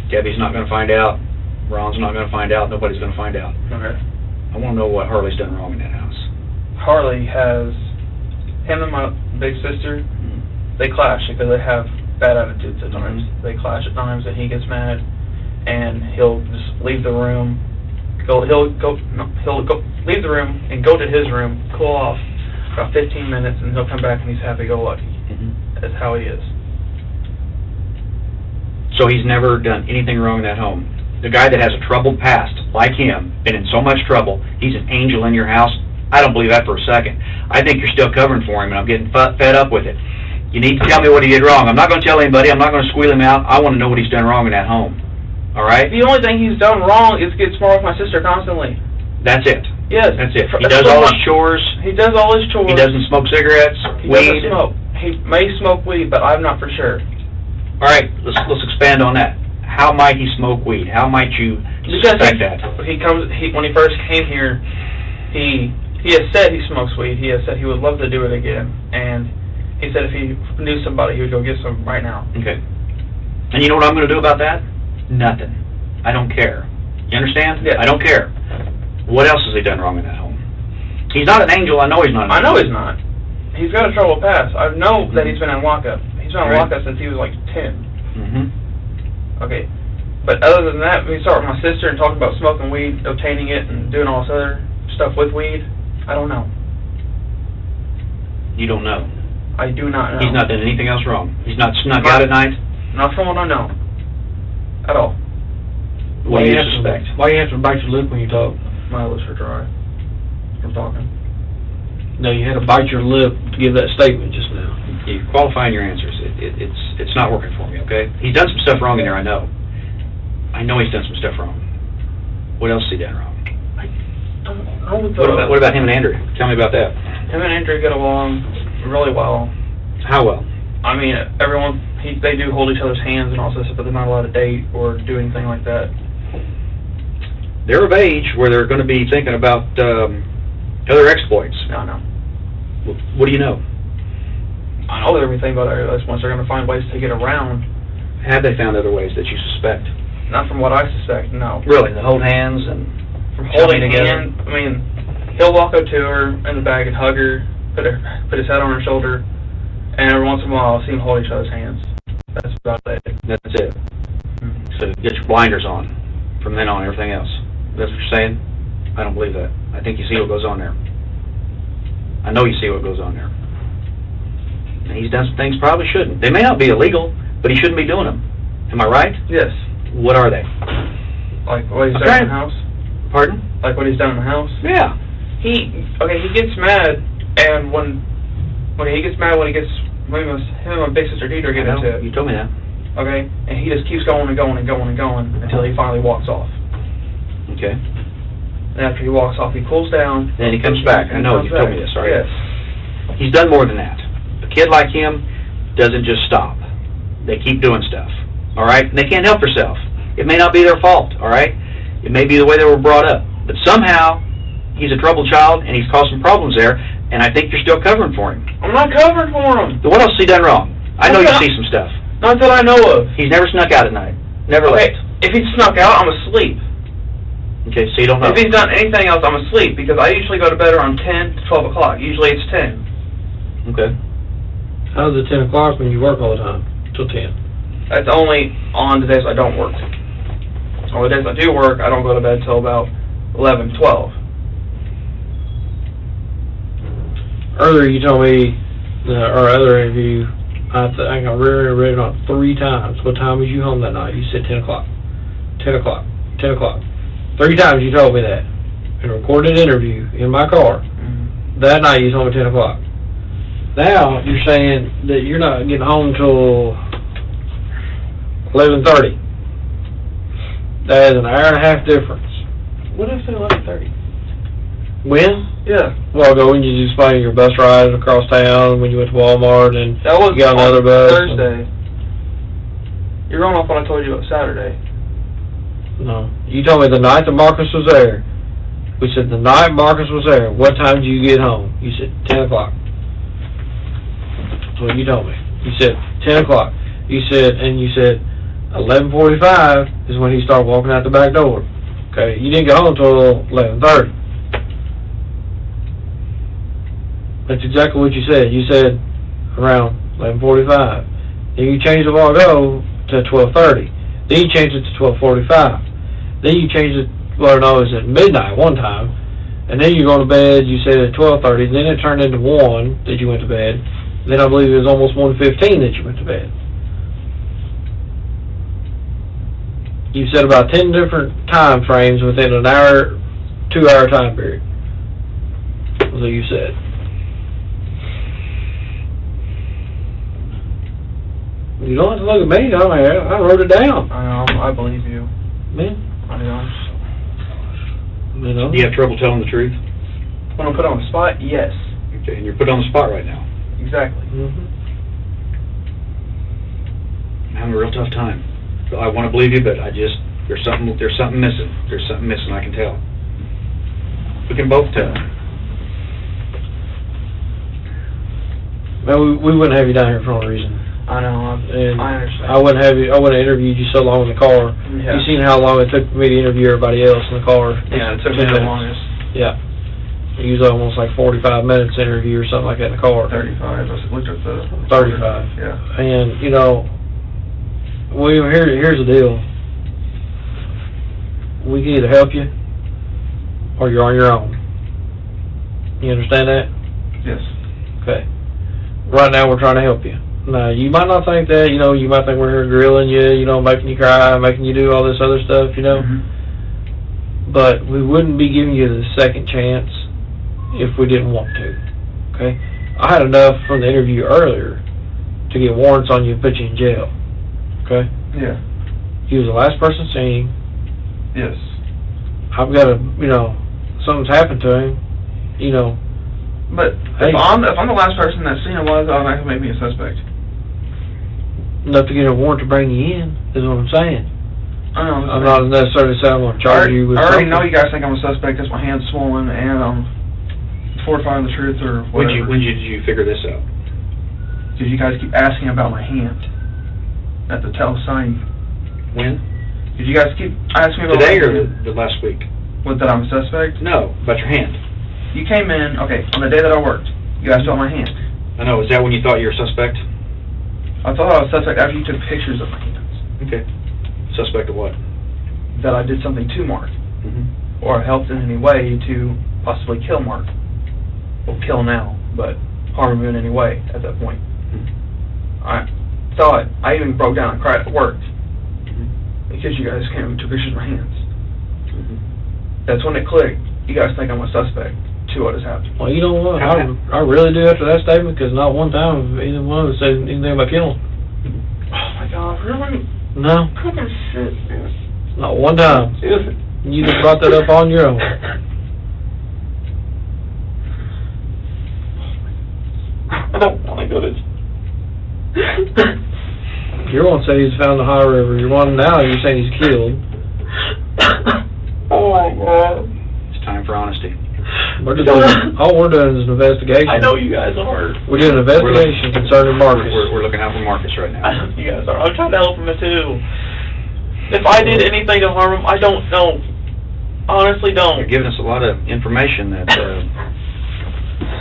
Debbie's not going to find out. Ron's not going to find out. Nobody's going to find out. Okay. I want to know what Harley's done wrong in that house. Harley has, him and my big sister, they clash because they have bad attitudes at times. They clash at times and he gets mad and he'll just leave the room, leave the room and go to his room, cool off about 15 minutes, and he'll come back and he's happy-go-lucky. That's how he is. So he's never done anything wrong in that home. The guy that has a troubled past, like him, been in so much trouble, he's an angel in your house. I don't believe that for a second. I think you're still covering for him, and I'm getting fed up with it. You need to tell me what he did wrong. I'm not going to tell anybody. I'm not going to squeal him out. I want to know what he's done wrong in that home. All right? The only thing he's done wrong is get smart with my sister constantly. That's it. Yes. That's it. He does all his chores. He does all his chores. He doesn't smoke cigarettes, weed. Doesn't smoke. He may smoke weed, but I'm not for sure. All right, let's expand on that. How might he smoke weed? How might you suspect that? When he first came here, he has said he smokes weed. He has said he would love to do it again, and he said if he knew somebody, he would go get some right now. Okay. And you know what I'm going to do about that? Nothing. I don't care. You understand? Yeah. I don't care. What else has he done wrong in that home? He's not an angel. I know he's not an angel. I know he's not. He's got a troubled past. I know that he's been in lockup. He's been in lockup since he was like 10. Okay. But other than that, when you start with my sister and talking about smoking weed, obtaining it, and doing all this other stuff with weed, I don't know. You don't know? I do not know. He's not done anything else wrong? He's not snuck out at night? Not from what I know. At all. What do you suspect? Why you have to bite your lip when you talk? My lips are dry from talking. No, you had to bite your lip to give that statement just now. You're qualifying your answers. It's not working for me, okay? He's done some stuff wrong in there, I know. I know he's done some stuff wrong. What else has he done wrong? What about him and Andrew? Tell me about that. Him and Andrew get along really well. How well? I mean, they do hold each other's hands and all this stuff, but they're not allowed to date or do anything like that. They're of age where they're going to be thinking about other exploits. No. What do you know? I know everything about other exploits. They're going to find ways to get around. Have they found other ways that you suspect? Not from what I suspect, no. Really? To hold hands and from holding hands? I mean, he'll walk up to her in the back and hug her, put his head on her shoulder, and every once in a while I'll see them hold each other's hands. That's about it. That's it. So get your blinders on from then on, everything else. That's what you're saying? I don't believe that. I think you see what goes on there. I know you see what goes on there. And he's done some things probably shouldn't. They may not be illegal, but he shouldn't be doing them. Am I right? Yes. What are they? Like what he's done in the house? Pardon? Like what he's done in the house? Yeah. He gets mad, and when he gets mad, him and my big sister Deidre get into it. You told me that. Okay? And he just keeps going and going and going and going until he finally walks off. Okay. And after he walks off, he cools down. Then he comes back. I know, you told me this, right? Yes. He's done more than that. A kid like him doesn't just stop. They keep doing stuff, all right? And they can't help themselves. It may not be their fault, all right? It may be the way they were brought up. But somehow, he's a troubled child, and he's caused some problems there, and I think you're still covering for him. I'm not covering for him. So what else has he done wrong? I know you see some stuff. Not that I know of. He's never snuck out at night. Never left. If he snuck out, I'm asleep. Okay, so you don't know. If he's done anything else, I'm asleep, because I usually go to bed around 10 to 12 o'clock. Usually it's 10. Okay. How's it 10 o'clock when you work all the time? Till 10? That's only on the days I don't work. On the days I do work, I don't go to bed till about 11, 12. Earlier you told me, our other interview, I think I read it on 3 times. What time was you home that night? You said 10 o'clock. 10 o'clock. 10 o'clock. 3 times you told me that. In a recorded interview in my car. That night you told me 10 o'clock. Now you're saying that you're not getting home till 11:30. That is an hour and a half difference. What did I say 11:30? When? Yeah. A while ago when you just explained your bus ride across town, when you went to Walmart and that was you got another bus. Thursday. You're going off what I told you about Saturday. No. You told me the night that Marcus was there. We said the night Marcus was there. What time did you get home? You said 10 o'clock. That's what you told me. You said 10 o'clock. You said 11:45 is when he started walking out the back door. Okay, you didn't get home until 11:30. That's exactly what you said. You said around 11:45. Then you changed it a while ago to 12:30. Then you changed it to 12:45. Then you changed it well, no, it was at midnight one time, and then you go to bed, you said at 12:30, then it turned into 1 that you went to bed, then I believe it was almost 1:15 that you went to bed. You said about 10 different time frames within an hour, 2-hour time period. That's what you said. You don't have to look at me. I wrote it down. I know. I believe you. Man. I know. You know. Do you have trouble telling the truth? When I'm put on the spot, yes. Okay, and you're put on the spot right now. Exactly. Mm-hmm. I'm having a real tough time. I want to believe you, but there's something missing. There's something missing, I can tell. We can both tell. Well, we wouldn't have you down here for no reason. I know. And I understand. I wouldn't have interviewed you so long in the car. Yeah. You seen how long it took me to interview everybody else in the car? Yeah, it took me 10 the minutes. longest. Yeah. Usually almost like 45 minutes interview or something like that in the car. 35. I looked at the... 35. Yeah. And, you know, here's the deal. We can either help you or you're on your own. You understand that? Yes. Okay. Right now we're trying to help you. Now, you might not think that, you know, you might think we're here grilling you, you know, making you cry, making you do all this other stuff, you know. Mm-hmm. But we wouldn't be giving you the second chance if we didn't want to, okay? I had enough from the interview earlier to get warrants on you and put you in jail, okay? Yeah. He was the last person seen. Yes. I've got to, you know, something's happened to him, you know. But Hey. if I'm the last person that's seen him, why does that automatically make me a suspect? Enough to get a warrant to bring you in, is what I'm saying. I know. I'm not necessarily saying I'm going to charge you with I already something. know you guys think I'm a suspect because my hand's swollen and I'm fortifying the truth or When whatever. did you figure this out? Because you guys keep asking about my hand at the sign. When? Did you guys keep asking me about Today my or hand? the last week? What, that I'm a suspect? No, about your hand. You came in, okay, on the day that I worked, you asked about my hand. I know. Is that when you thought you were a suspect? I thought I was a suspect after you took pictures of my hands. Okay. Suspect of what? That I did something to Mark, Mm-hmm. or helped in any way to possibly kill Mark. Well, kill now, but harm him in any way at that point. Mm-hmm. I thought, I even broke down and cried at work Mm-hmm. because you guys came and took pictures of my hands. Mm-hmm. That's when it clicked. You guys think I'm a suspect to what has happened. Well, you know what? I really do after that statement, because not one time either one of us said anything about killing. Oh my God, really? No, What the shit, man? not one time. Seriously. You just brought that up on your own. I don't want to go to... You're one say he's found the high river. You're one now. You're saying he's killed. Oh my God. It's time for honesty. We're just doing, all we're doing is an investigation. I know you guys are. We're doing an investigation concerning Marcus. We're looking out for Marcus right I now. know you guys are. I'm trying to help him too. If I did anything to harm him, I don't know. Honestly, don't. You're giving us a lot of information that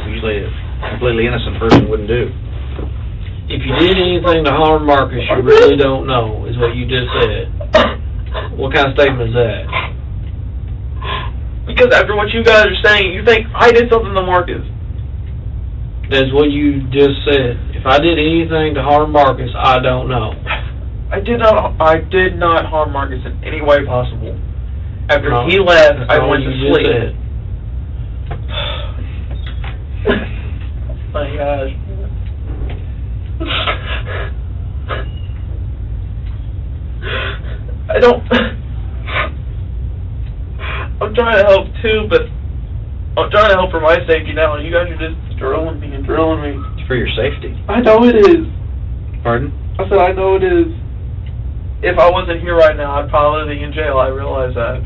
usually a completely innocent person wouldn't do. If you did anything to harm Marcus, you really don't know, is what you just said. What kind of statement is that? Because after what you guys are saying, you think I did something to Marcus. That's what you just said. If I did anything to harm Marcus, I don't know. I did not harm Marcus in any way possible. After No, he left, that's I all went you to just sleep. said. My gosh. I don't... I'm trying to help too, but I'm trying to help for my safety now, and you guys are just drilling me and drilling me. It's for your safety. I know it is. Pardon? I said I know it is. If I wasn't here right now, I'd probably be in jail. I realize that.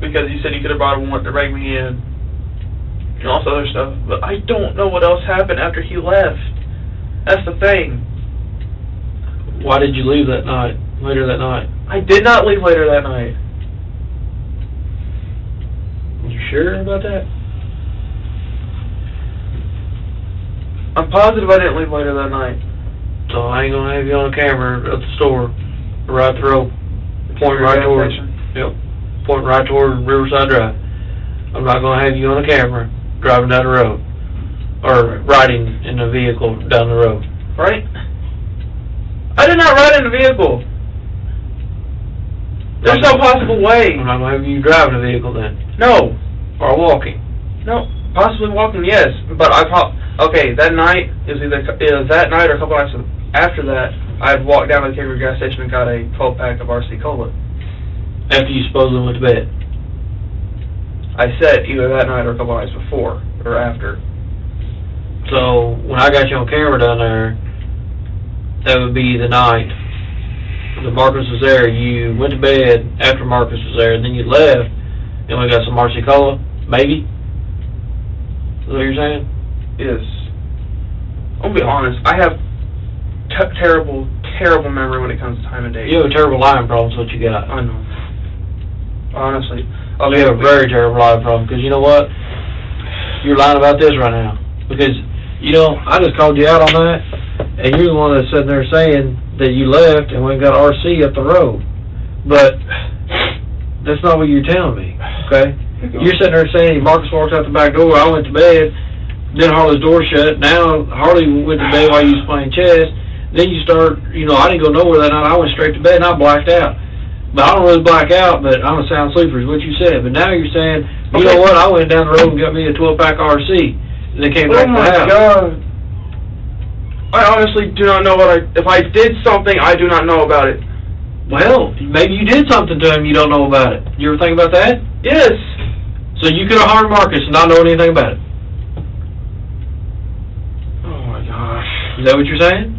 Because you said you could have brought a warrant to bring me in. And all this other stuff. But I don't know what else happened after he left. That's the thing. Why did you leave that night, later that night? I did not leave later that night. You sure about that? I'm positive I didn't leave later that night. So I ain't gonna have you on camera at the store, right through, point right Gas towards. station. Yep. pointing right toward Riverside Drive. I'm not going to have you on the camera driving down the road or riding in a vehicle down the road. Right? I did not ride in a vehicle. There's no possible way. I'm not going to have you driving a vehicle then. No. Or walking. No. Possibly walking, yes. But okay, that night, it was that night or a couple nights after that, I had walked down to the Career gas station and got a 12-pack of RC Cola. After you supposedly went to bed? I said either that night or a couple nights before or after. So, when I got you on camera down there, that would be the night that Marcus was there. You went to bed after Marcus was there, and then you left, and we got some RC Cola, maybe? Is that what you're saying? Yes. I'll be honest, I have terrible memory when it comes to time and date. You have a terrible lying problem, is what you got. I know. Honestly. You have a very terrible lying problem, because you know what? You're lying about this right now. Because, you know, I just called you out on that, and you're the one that's sitting there saying that you left and went and got RC up the road. But that's not what you're telling me, okay? You're sitting there saying Marcus walked out the back door, I went to bed, then Harley's door shut, now Harley went to bed while you was playing chess, then you start, you know, I didn't go nowhere that night, I went straight to bed and I blacked out. But I don't really black out, but I'm a sound sleeper is what you said. But now you're saying, you know what, I went down the road and got me a 12-pack RC, and then came back to the house. Oh my God. I honestly do not know if I did something, I do not know about it. Well, maybe you did something to him, you don't know about it. You ever think about that? Yes. So you could have harmed Marcus and not know anything about it. Oh my gosh. Is that what you're saying?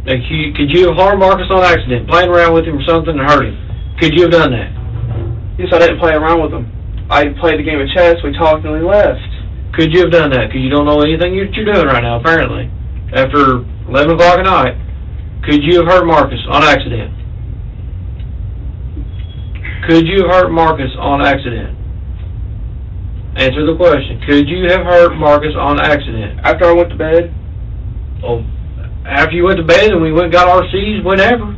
Like, could you have harmed Marcus on accident, playing around with him or something and hurt him? Could you have done that? Yes, I didn't play around with him. I played the game of chess, we talked, and we left. Could you have done that? Because you don't know anything you're doing right now, apparently. After 11 o'clock at night, could you have hurt Marcus on accident? Could you have hurt Marcus on accident? Answer the question. Could you have hurt Marcus on accident? After I went to bed? Oh, after you went to bed and we went and got RCs, whenever.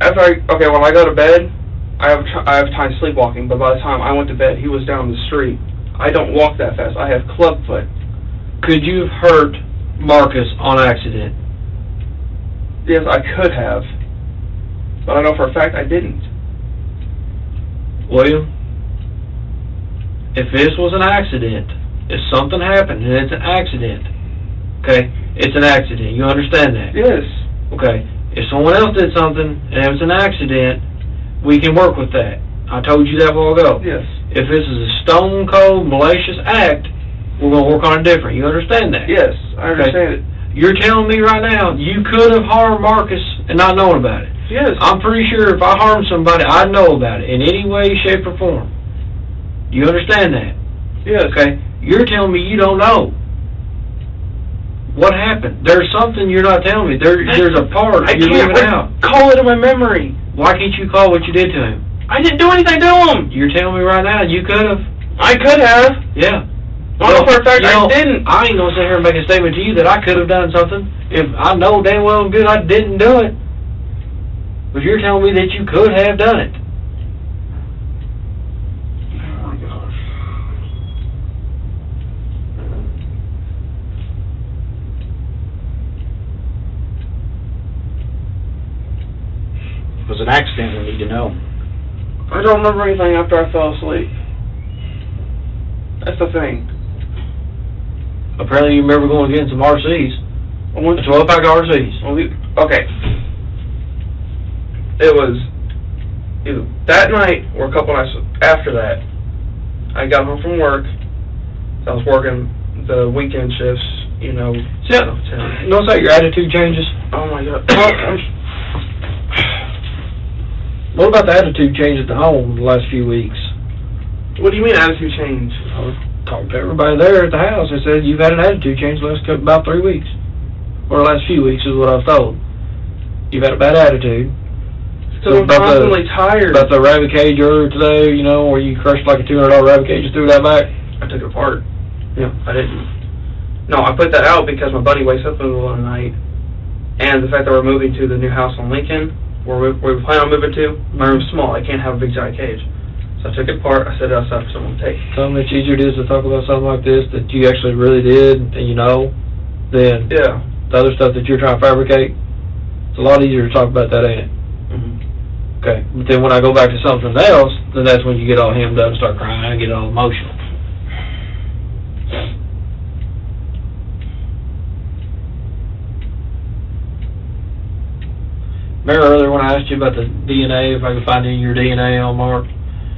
Okay, when I go to bed, I have time sleepwalking, but by the time I went to bed, he was down the street. I don't walk that fast. I have club foot. Could you have hurt Marcus on accident? Yes, I could have. But I know for a fact I didn't. William, if this was an accident, if something happened and it's an accident, okay, it's an accident. You understand that? Yes. Okay. If someone else did something and it was an accident, we can work with that. I told you that a while ago. Yes. If this is a stone cold malicious act, we're going to work on it different. You understand that? Yes, I understand it. You're telling me right now you could have harmed Marcus and not known about it. Yes. I'm pretty sure if I harmed somebody, I'd know about it in any way, shape, or form. You understand that? Yes. Okay. You're telling me you don't know. What happened? There's something you're not telling me. There's a part you're leaving out. Call it in my memory. Why can't you call what you did to him? I didn't do anything to him. You're telling me right now you could have. I could have. Yeah. Well, for a fact, I didn't. I ain't gonna sit here and make a statement to you that I could have done something if I know damn well and good I didn't do it. But you're telling me that you could have done it. Oh my gosh. If it was an accident, we need to know. I don't remember anything after I fell asleep. That's the thing. Apparently you remember going against some RCs. A 12-pack RCs. Okay. It was either that night or a couple nights after that. I got home from work. I was working the weekend shifts, you know. Notice how your attitude changes? Oh my God. What about the attitude change at the home the last few weeks? What do you mean attitude change? I talked to everybody there at the house. They said you've had an attitude change the last about 3 weeks. Or the last few weeks is what I was told. You've had a bad attitude. So I'm constantly tired. About the rabbit cage earlier today, you know, where you crushed like a $200 rabbit cage and threw that back. I took it apart. Yeah. I didn't. No, I put that out because my buddy wakes up in the middle of the night and the fact that we're moving to the new house on Lincoln, where we plan on moving to. My room's small. I can't have a big giant cage. So I took it apart. I set it outside for someone to take. How much easier it is to talk about something like this that you actually really did and you know, than Yeah. the other stuff that you're trying to fabricate. It's a lot easier to talk about that, ain't it? Mm-hmm. Okay. But then when I go back to something else, then that's when you get all hemmed up and start crying and get all emotional. Remember earlier when I asked you about the DNA, if I could find any of your DNA on Mark?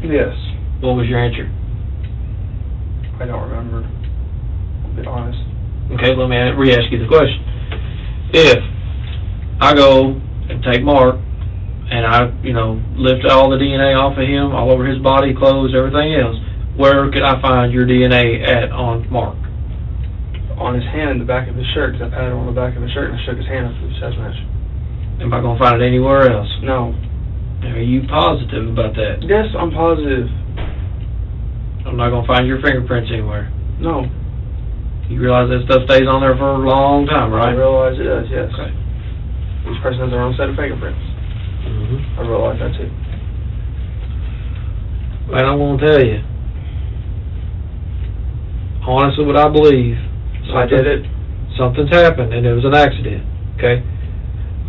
Yes. What was your answer? I don't remember. I'll be honest. Okay, let me re-ask you the question. If I go and take Mark, and I, lift all the DNA off of him, all over his body, clothes, everything else, where could I find your DNA at on Mark? On his hand, in the back of his shirt, because I patted him on the back of his shirt and I shook his hand after the chest match. Am I going to find it anywhere else? No. Are you positive about that? Yes, I'm positive. I'm not going to find your fingerprints anywhere. No. You realize that stuff stays on there for a long time, right? I realize it does, yes. Okay. Each person has their own set of fingerprints. I realize that too. And I'm going to tell you, honestly, what I believe. I did it. Something's happened, and it was an accident, okay?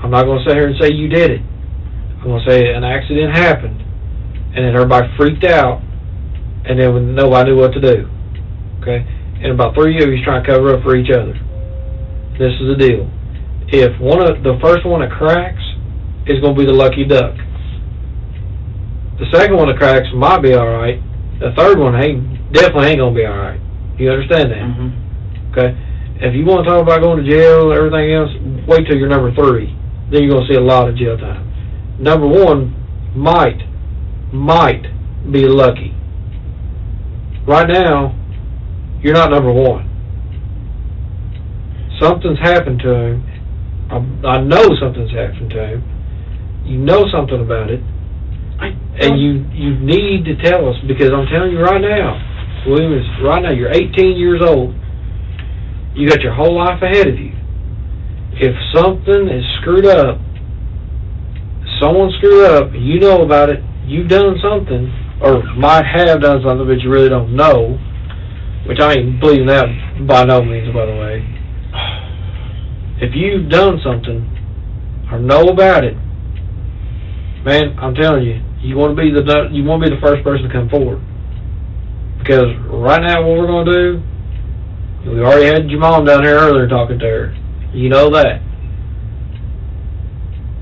I'm not going to sit here and say you did it. I'm going to say an accident happened, and then everybody freaked out, and then when nobody knew what to do, okay? And about 3 of you trying to cover up for each other. This is the deal. If the first one that cracks is going to be the lucky duck. The second one that cracks might be all right. The third one definitely ain't going to be all right. You understand that? Mm-hmm. Okay? If you want to talk about going to jail and everything else, wait till you're number 3. Then you're going to see a lot of jail time. Number 1 might be lucky. Right now, you're not number 1. Something's happened to him. I know something's happened to him. You know something about it. And you need to tell us, because I'm telling you right now, William, right now you're 18 years old. You got your whole life ahead of you. If something is screwed up, someone screwed up, you know about it, you've done something, or might have done something, but you really don't know, which I ain't believing that by no means, by the way. If you've done something, or know about it, man, I'm telling you, you want to be the first person to come forward. Because right now, what we're going to do, we already had your mom down here earlier talking to her. You know that.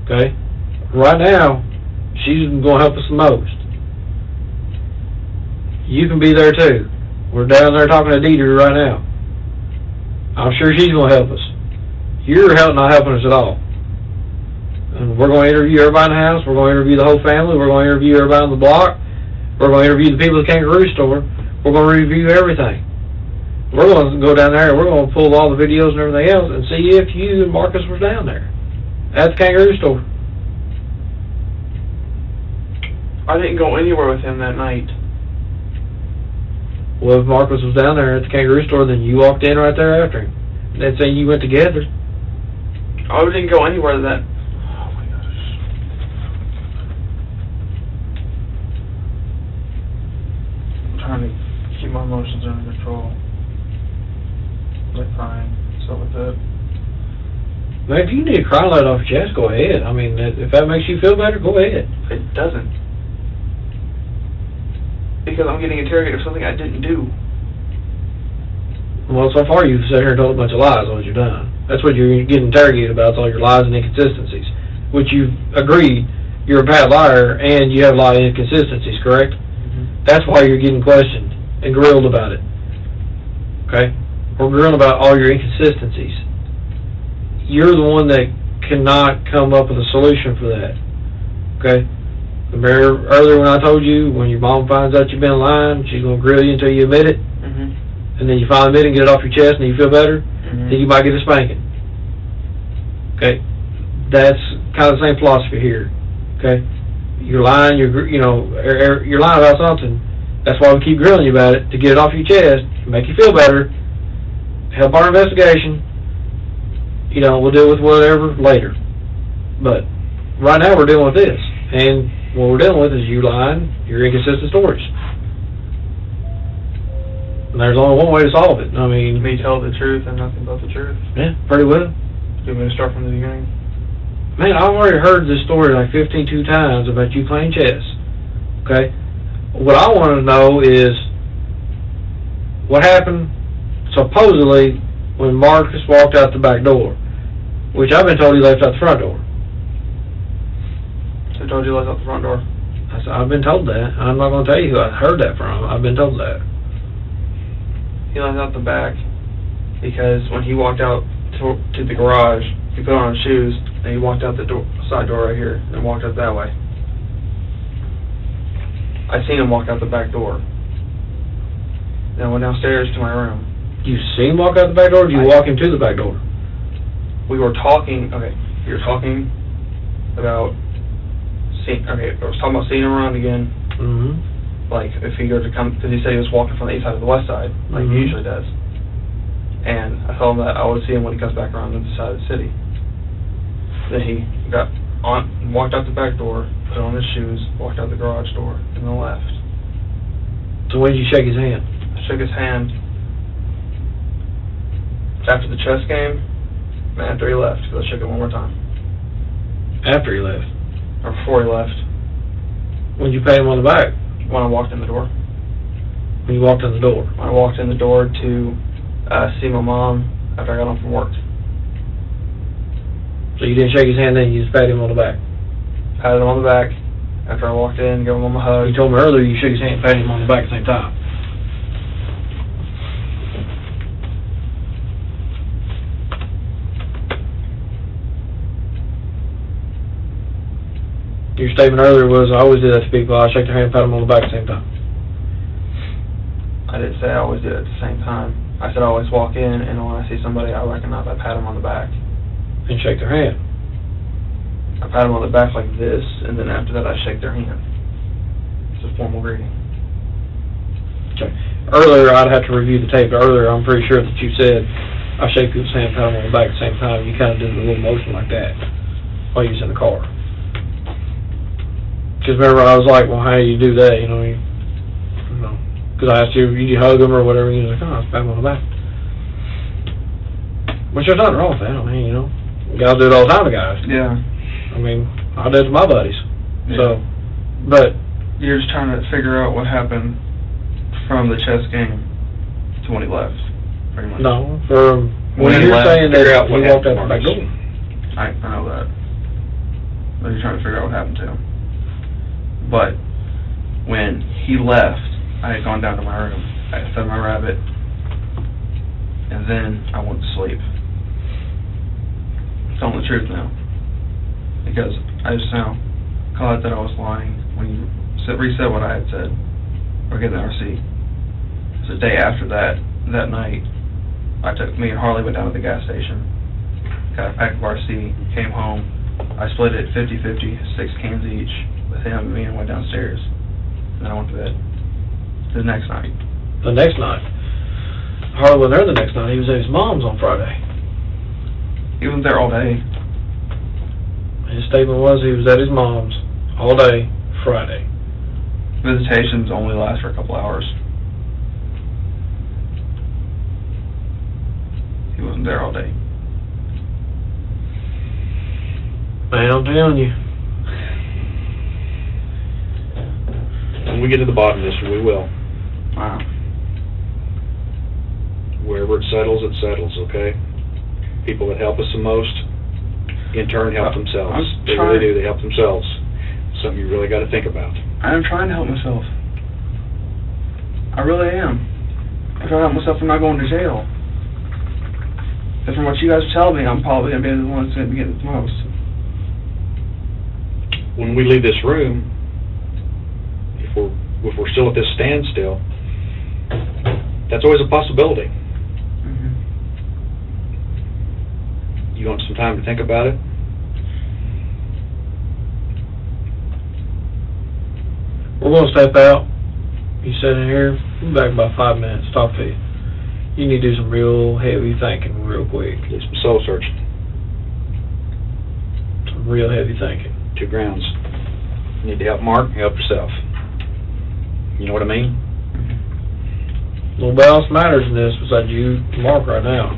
Okay? Right now, she's going to help us the most. You can be there too. We're down there talking to Deidre right now. I'm sure she's going to help us. You're not helping us at all. And we're going to interview everybody in the house. We're going to interview the whole family. We're going to interview everybody on the block. We're going to interview the people at the Kangaroo Store. We're going to review everything. We're going to go down there and we're going to pull all the videos and everything else and see if you and Marcus was down there at the Kangaroo Store. I didn't go anywhere with him that night. Well, if Marcus was down there at the Kangaroo Store, then you walked in right there after him. They'd say you went together. I didn't go anywhere that. Oh my gosh. I'm trying to keep my emotions under control. Like crying, stuff like that. Man, if you need to cry and let it off your chest, go ahead. I mean, if that makes you feel better, go ahead. It doesn't. Because I'm getting interrogated for something I didn't do. Well, so far you've sat here and told a bunch of lies on what you've done. That's what you're getting interrogated about, is all your lies and inconsistencies. Which you've agreed you're a bad liar and you have a lot of inconsistencies, correct? Mm-hmm. That's why you're getting questioned and grilled about it. Okay? We're grilling about all your inconsistencies. You're the one that cannot come up with a solution for that. Okay? Remember earlier when I told you, when your mom finds out you've been lying, she's going to grill you until you admit it? Mm-hmm. And then you finally admit it and get it off your chest and you feel better? Mm-hmm. Then you might get a spanking. Okay? That's kind of the same philosophy here. Okay? You're lying, you're lying about something. That's why we keep grilling you about it, to get it off your chest, make you feel better, help our investigation, you know, we'll deal with whatever later. But right now we're dealing with this. And what we're dealing with is you lying, your inconsistent stories. And there's only one way to solve it. I mean... Me tell the truth and nothing but the truth. Yeah, pretty well. Do you want me to start from the beginning? Man, I've already heard this story like 52 times about you playing chess. Okay? What I want to know is what happened supposedly when Marcus walked out the back door, which I've been told he left out the front door. I told you he left out the front door. I said, I've been told that. I'm not going to tell you who I heard that from. I've been told that. He left out the back because when he walked out to the garage, he put on his shoes and he walked out the side door right here and walked out that way. I seen him walk out the back door. Then I went downstairs to my room. You see him walk out the back door, or did you walk him to the back door? We were talking, okay, we were talking about, I was talking about seeing him around again. Mm-hmm. Like, if he were to come, because he said he was walking from the east side to the west side, like he usually does. And I told him that I would see him when he comes back around to the side of the city. Then he got on, walked out the back door, put on his shoes, walked out the garage door, and then left. So when did you shake his hand? I shook his hand after the chess game, and after he left, because I shook it one more time. After he left? Or before he left. When did you pat him on the back? When I walked in the door. When you walked in the door? When I walked in the door to see my mom after I got home from work. So you didn't shake his hand then, you just patted him on the back? Patted him on the back after I walked in, gave him a hug. You told me earlier you shook his hand and patted him on the back at the same time. Your statement earlier was, I always do that to people. I shake their hand and pat them on the back at the same time. I didn't say I always did it at the same time. I said I always walk in, and when I see somebody I recognize, I pat them on the back. And shake their hand. I pat them on the back like this, and then after that I shake their hand. It's a formal greeting. Okay. Earlier, I'd have to review the tape. Earlier, I'm pretty sure that you said, I shake people's hand and pat them on the back at the same time. You kind of did a little motion like that while you was in the car. Because remember, I was like, well, how do you do that? You know, because I asked you, you hug them or whatever, and you was like, oh, I just pat them on the back. Which there's nothing wrong with that. I mean, you know, guys do it all the time to guys. Yeah. I mean, I do it to my buddies. Yeah. So, but you're just trying to figure out what happened from the chess game to when he left, pretty much. No, from when he you're left, saying that out he walked out the back door. I know that. But you're trying to figure out what happened to him. But when he left, I had gone down to my room. I had fed my rabbit, and then I went to sleep. I'm telling the truth now, because I just now caught that I was lying when you reset what I had said, or get the RC. So the day after that night, me and Harley went down to the gas station, got a pack of RC, came home. I split it 50-50, 6 cans each, with him and me, and went downstairs. And then I went to bed. The next night. The next night? Harley wasn't there the next night. He was at his mom's on Friday. He wasn't there all day. His statement was he was at his mom's all day Friday. Visitations only last for a couple hours. He wasn't there all day. Man, I'm telling you. When we get to the bottom of this, we will. Wow. Wherever it settles, okay? People that help us the most, in turn, help themselves. They really do. They help themselves. Something you really got to think about. I am trying to help myself. I really am. I'm trying to help myself from not going to jail. But from what you guys are telling me, I'm probably going to be the one that's going to be getting the most. When we leave this room, if we're still at this standstill, that's always a possibility. Mm-hmm. You want some time to think about it? We're going to step out. You sit in here. We'll be back in about 5 minutes. Talk to you. You need to do some real heavy thinking real quick. Get some soul searching. some real heavy thinking. 2 grounds. You need to help Mark, help yourself. You know what I mean? Nobody else matters in this besides you and Mark right now.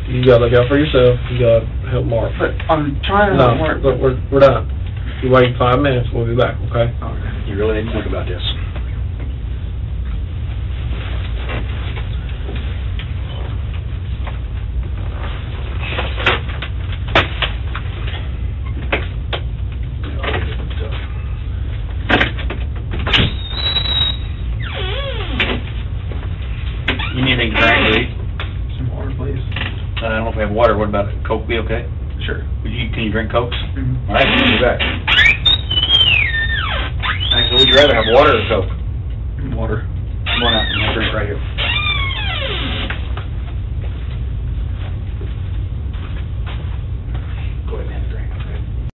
You gotta look out for yourself, you gotta help Mark. But I'm trying to No, work. look, we're done. You wait 5 minutes, we'll be back, okay? You really need to think about this. You need anything to drink, Lee? Some water, please. I don't know if we have water. What about it? Coke be okay? Sure. Can you drink Cokes? Mm-hmm. All right, we'll be back. Actually, would you rather have water or Coke? Water. Come on out, and drink right here.